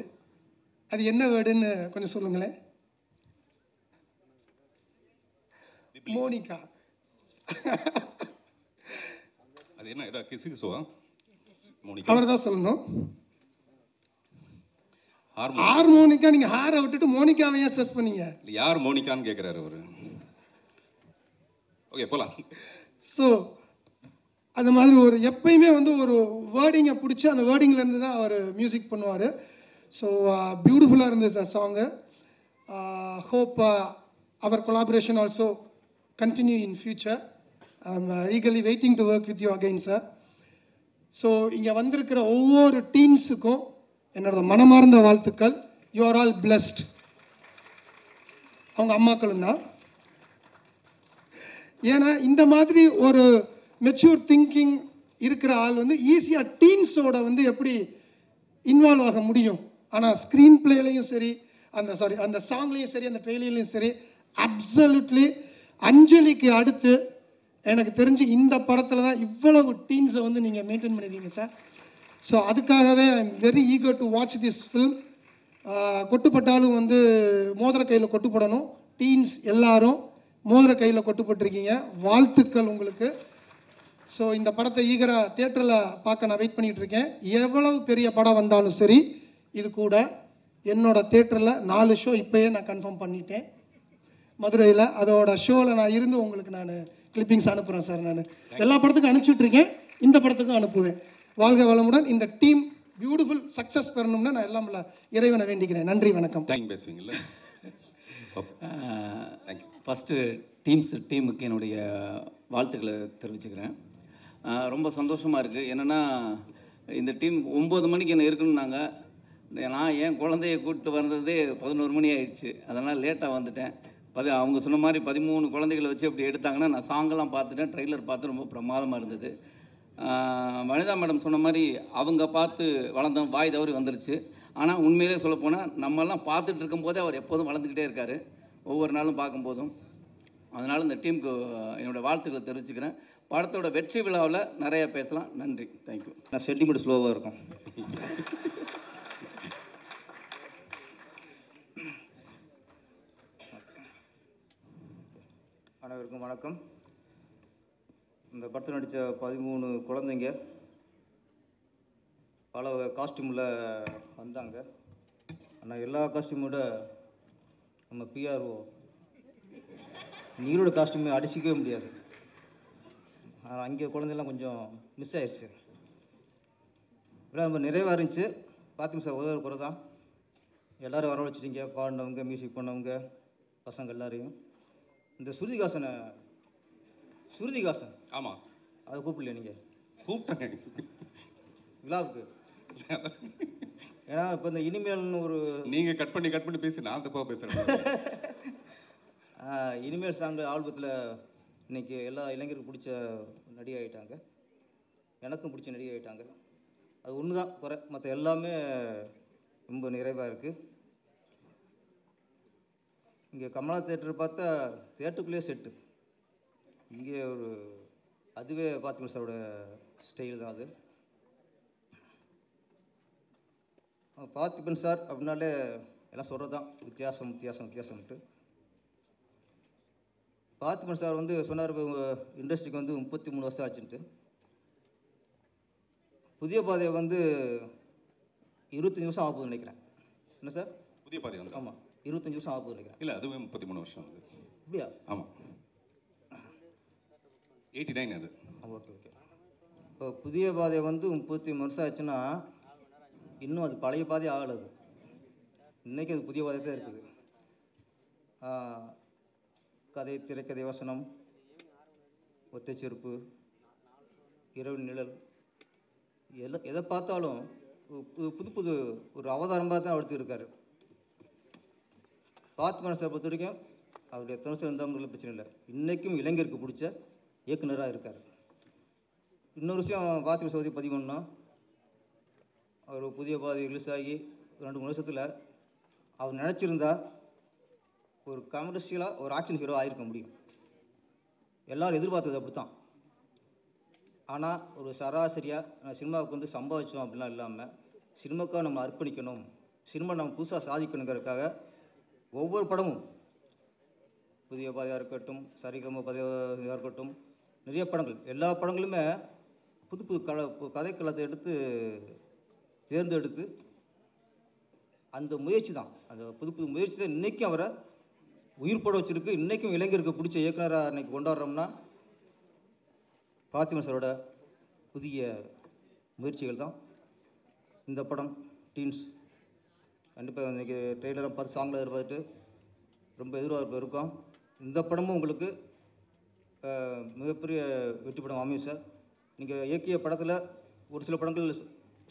அது என்ன வேர்டுன்னு கொஞ்சம் சொல்லுங்களேன். மோனிகா. அது என்ன இதா கிசுகிசுவா? மோனிகா அவர் தான் சொல்லணும். ஹார்மோனிக்கா. நீங்கள் ஹாரை விட்டுட்டு மோனிகாவை ஏன் ஸ்ட்ரெஸ் பண்ணீங்க? யார் மோனிகான்னு கேட்குறாரு அவர். ஓகே போகலாம். ஸோ அந்த மாதிரி ஒரு எப்பயுமே வந்து ஒரு வேர்டிங்கை பிடிச்சி அந்த வேர்டிங்லேருந்து தான் அவர் மியூசிக் பண்ணுவார். ஸோ பியூட்டிஃபுல்லாக இருந்தது sir song. Hope our collaboration also continue in future. I am eagerly waiting to work with you again sir. So இங்கே வந்திருக்கிற ஒவ்வொரு டீம்ஸுக்கும் என்னோட மனமார்ந்த வாழ்த்துக்கள். You are all blessed. அவங்க அம்மாக்களும் தான். ஏன்னா இந்த மாதிரி ஒரு மெச்சூர் திங்கிங் இருக்கிற ஆள் வந்து ஈஸியாக டீன்ஸோட வந்து எப்படி இன்வால்வ் ஆக முடியும். ஆனால் ஸ்க்ரீன் பிளேலையும் சரி, அந்த சாங்லேயும் சரி, அந்த ட்ரெயிலையும் சரி, அப்சல்யூட்லி அஞ்சலிக்கு அடுத்து எனக்கு தெரிஞ்சு இந்த படத்தில் தான் இவ்வளவு டீன்ஸை வந்து நீங்கள் மெயின்டைன் பண்ணியிருக்கீங்க சார். ஸோ அதுக்காகவே I am very eager to watch this film. கொட்டுப்பட்டாலும் வந்து மோதிர கையில் கொட்டுப்படணும். டீன்ஸ் எல்லாரும் மோதிர கையில் கொட்டுப்பட்டிருக்கீங்க. வாழ்த்துக்கள் உங்களுக்கு. ஸோ இந்த படத்தை ஈகராக தியேட்டரில் பார்க்க நான் வெயிட் பண்ணிகிட்டு இருக்கேன். எவ்வளவு பெரிய படம் வந்தாலும் சரி, இது கூட என்னோடய தியேட்டரில் 4 ஷோ இப்போயே நான் கன்ஃபார்ம் பண்ணிட்டேன். மதுரையில். அதோட ஷோவில் நான் இருந்து உங்களுக்கு நான் கிளிப்பிங்ஸ் அனுப்புகிறேன் சார். நான் எல்லா படத்துக்கும் அனுப்பிச்சுட்ருக்கேன், இந்த படத்துக்கும் அனுப்புவேன். வாழ்க வளமுடன். இந்த டீம் பியூட்டிஃபுல் சக்ஸஸ் பெறணும்னா நான் எல்லாம் இறைவனை வேண்டிக்கிறேன். நன்றி, வணக்கம். பேசுவீங்கல்ல. ஃபஸ்ட்டு டீமுக்கு என்னுடைய வாழ்த்துக்களை தெரிவிச்சுக்கிறேன். ரொம்ப சந்தோஷமாக இருக்குது. என்னென்னா இந்த டீம் 9 மணிக்கு என்ன இருக்குன்னாங்க. நான் என் குழந்தைய கூப்பிட்டு வந்ததே 11 மணி ஆயிடுச்சு. அதனால் லேட்டாக வந்துட்டேன். அவங்க சொன்ன மாதிரி 13 குழந்தைகளை வச்சு அப்படி எடுத்தாங்கன்னா நான் சாங்கெல்லாம் பார்த்துட்டேன், ட்ரெய்லர் பார்த்து ரொம்ப பிரமாதமாக இருந்தது. வனிதா மேடம் சொன்ன மாதிரி அவங்க பார்த்து வளர்ந்தோம், வாய் தவறி வந்துருச்சு. ஆனால் உண்மையிலே சொல்லப்போனால் நம்மெல்லாம் பார்த்துட்டு இருக்கும்போதே அவர் எப்போதும் வளர்ந்துக்கிட்டே இருக்கார், ஒவ்வொரு நாளும் பார்க்கும்போதும். அதனால் இந்த டீமுக்கு என்னோடய வாழ்த்துக்களை தெரிவிச்சுக்கிறேன். படத்தோட வெற்றி விழாவில் நிறைய பேசலாம். நன்றி, தேங்க்யூ. நான் சென்டிமீட்டர் ஸ்லோவாக இருக்கும். அனைவருக்கும் வணக்கம். இந்த படத்தில் நடித்த 13 குழந்தைங்க பல காஸ்டியூமில் வந்தாங்க. ஆனால் எல்லா காஸ்டியூமோட நம்ம பிஆர்ஓ நீரோட காஸ்டியூமை அடிச்சிக்கவே முடியாது. ஆனால் அங்கே குழந்தைலாம் கொஞ்சம் மிஸ் ஆயிடுச்சு. விழா ரொம்ப நிறைவாக இருந்துச்சு. பார்த்திபன் சார் உதவி குறை தான். எல்லோரும் வரவழைச்சிட்டிங்க, பாடினவங்க, மியூசிக் பண்ணவங்க, பசங்க எல்லாரையும். இந்த சுருதிகாசன் ஆமாம், அதை கூப்பிடல நீங்கள்? கூப்பிட்டேன் விழாவுக்கு. ஏன்னா இப்போ இந்த இனிமேல்னு ஒரு நீங்கள் கட் பண்ணி பேசி நான் தப்பாக பேசுகிறேன். இனிமேல் சாங் ஆல்பத்தில் இன்றைக்கி எல்லா இளைஞருக்கும் பிடிச்ச நடிகை ஆகிட்டாங்க, எனக்கும் பிடிச்ச நடிகை ஆகிட்டாங்க. அது ஒன்று தான் குறை, மற்ற எல்லாமே ரொம்ப நிறைவாக இருக்குது. இங்கே கமலா தேட்டர் பார்த்தா தேட்டருக்குள்ளேயே செட்டு. இங்கே ஒரு அதுவே பார்த்திபன் சாரோட ஸ்டைல் தான் அது. பார்த்திபன் சார் அப்படின்னாலே எல்லாம் சொல்கிறது தான் வித்தியாசம்ட்டு. பார்த்திபன் சார் வந்து சொன்னார் இண்டஸ்ட்ரிக்கு வந்து 33 வருஷம் ஆச்சுன்ட்டு. புதிய பாதையை வந்து 25 வருஷம் ஆகுதுன்னு நினைக்கிறேன். என்ன சார்? புதிய பாதை வந்து ஆமாம், 25 வருஷம் ஆகுதுன்னு நினைக்கிறேன். இல்லை, அதுவே 33 வருஷம் ஆகுது. அப்படியா? ஆமாம், 89 அது. ஓகே. இப்போ புதிய பாதை வந்து 33 வருஷம் ஆச்சுன்னா இன்னும் அது பழைய பாதை ஆகலை. அது இன்றைக்கி அது புதிய பாதை தான் இருக்குது. கதை, திரைக்கதை, வசனம், ஒத்தை செருப்பு, இரவு நிழல், எதை பார்த்தாலும் புது ஒரு அவதாரமாக தான் எடுத்துருக்காரு. பார்த்திபன் சார் பொறுத்த வரைக்கும் அவர் எத்தனை வருஷம் இருந்தவங்களுக்கு பிரச்சனை இல்லை, இன்றைக்கும் இளைஞருக்கு பிடிச்ச இயக்குனராக இருக்கார். இன்னொரு விஷயம் பார்த்திபன் சார் பதிவு பண்ணோம். அவர் புதிய பாதை ரிலீஸ் ஆகி 2-3 வருஷத்தில் அவர் நினச்சிருந்தா ஒரு கமர்ஷியலாக ஒரு ஆக்ஷன் ஹீரோ ஆகிருக்க முடியும். எல்லோரும் எதிர்பார்த்தது அப்படி தான். ஆனால் ஒரு சராசரியாக சினிமாவுக்கு வந்து சம்பாதிச்சோம் அப்படிலாம் இல்லாமல் சினிமாவுக்காக நம்ம அர்ப்பணிக்கணும், சினிமா நம்ம புதுசாக சாதிக்கணுங்கிறதுக்காக ஒவ்வொரு படமும் புதிய பாதையாக இருக்கட்டும், சரிகம பாதையாக இருக்கட்டும், நிறைய படங்கள், எல்லா படங்களுமே புது கதைக்களத்தை எடுத்து தேர்ந்தெடுத்து அந்த முயற்சி தான், அந்த புது முயற்சி தான் இன்றைக்கும் அவரை உயிர்ப்பட வச்சுருக்கு. இன்றைக்கும் இளைஞருக்கு பிடிச்ச இயக்குனராக இன்றைக்கி கொண்டாடுறோம்னா பார்த்திபன் சாரோட புதிய முயற்சிகள் தான். இந்த படம் டீன்ஸ் கண்டிப்பாக இன்றைக்கி ட்ரெய்லரை பார்த்து சாங்கில் எதிர்பார்த்துட்டு ரொம்ப எதிர்பார்ப்பு இருக்கும். இந்த படமும் உங்களுக்கு மிகப்பெரிய வெற்றி படம் அமையும் சார். நீங்கள் இயக்கிய படத்தில் ஒரு சில படங்கள்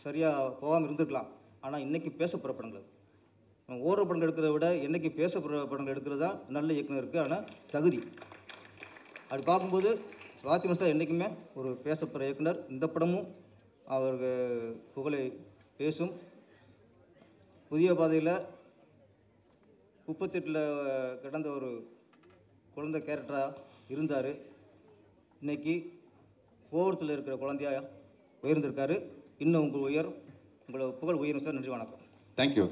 சரியாக போகாமல் இருந்திருக்கலாம், ஆனால் இன்றைக்கி பேசப்படுற படங்கள், ஓடுற படங்கள் எடுக்கிறத விட இன்றைக்கி பேசப்படுற படங்கள் எடுக்கிறது தான் நல்ல இயக்குனருக்கு ஆனால் தகுதி. அப்படி பார்க்கும்போது பார்த்திபன் சார் என்றைக்குமே ஒரு பேசப்படுற இயக்குனர். இந்த படமும் அவருக்கு புகழை பேசும். புதிய பாதையில் 38 கிடந்த ஒரு குழந்தை கேரக்டராக இருந்தார். இன்றைக்கி கோவத்தில் இருக்கிற குழந்தையாக உயர்ந்திருக்காரு. இன்னும் உங்கள் புகழ் உயரும் சார். நன்றி, வணக்கம். தேங்க்யூ.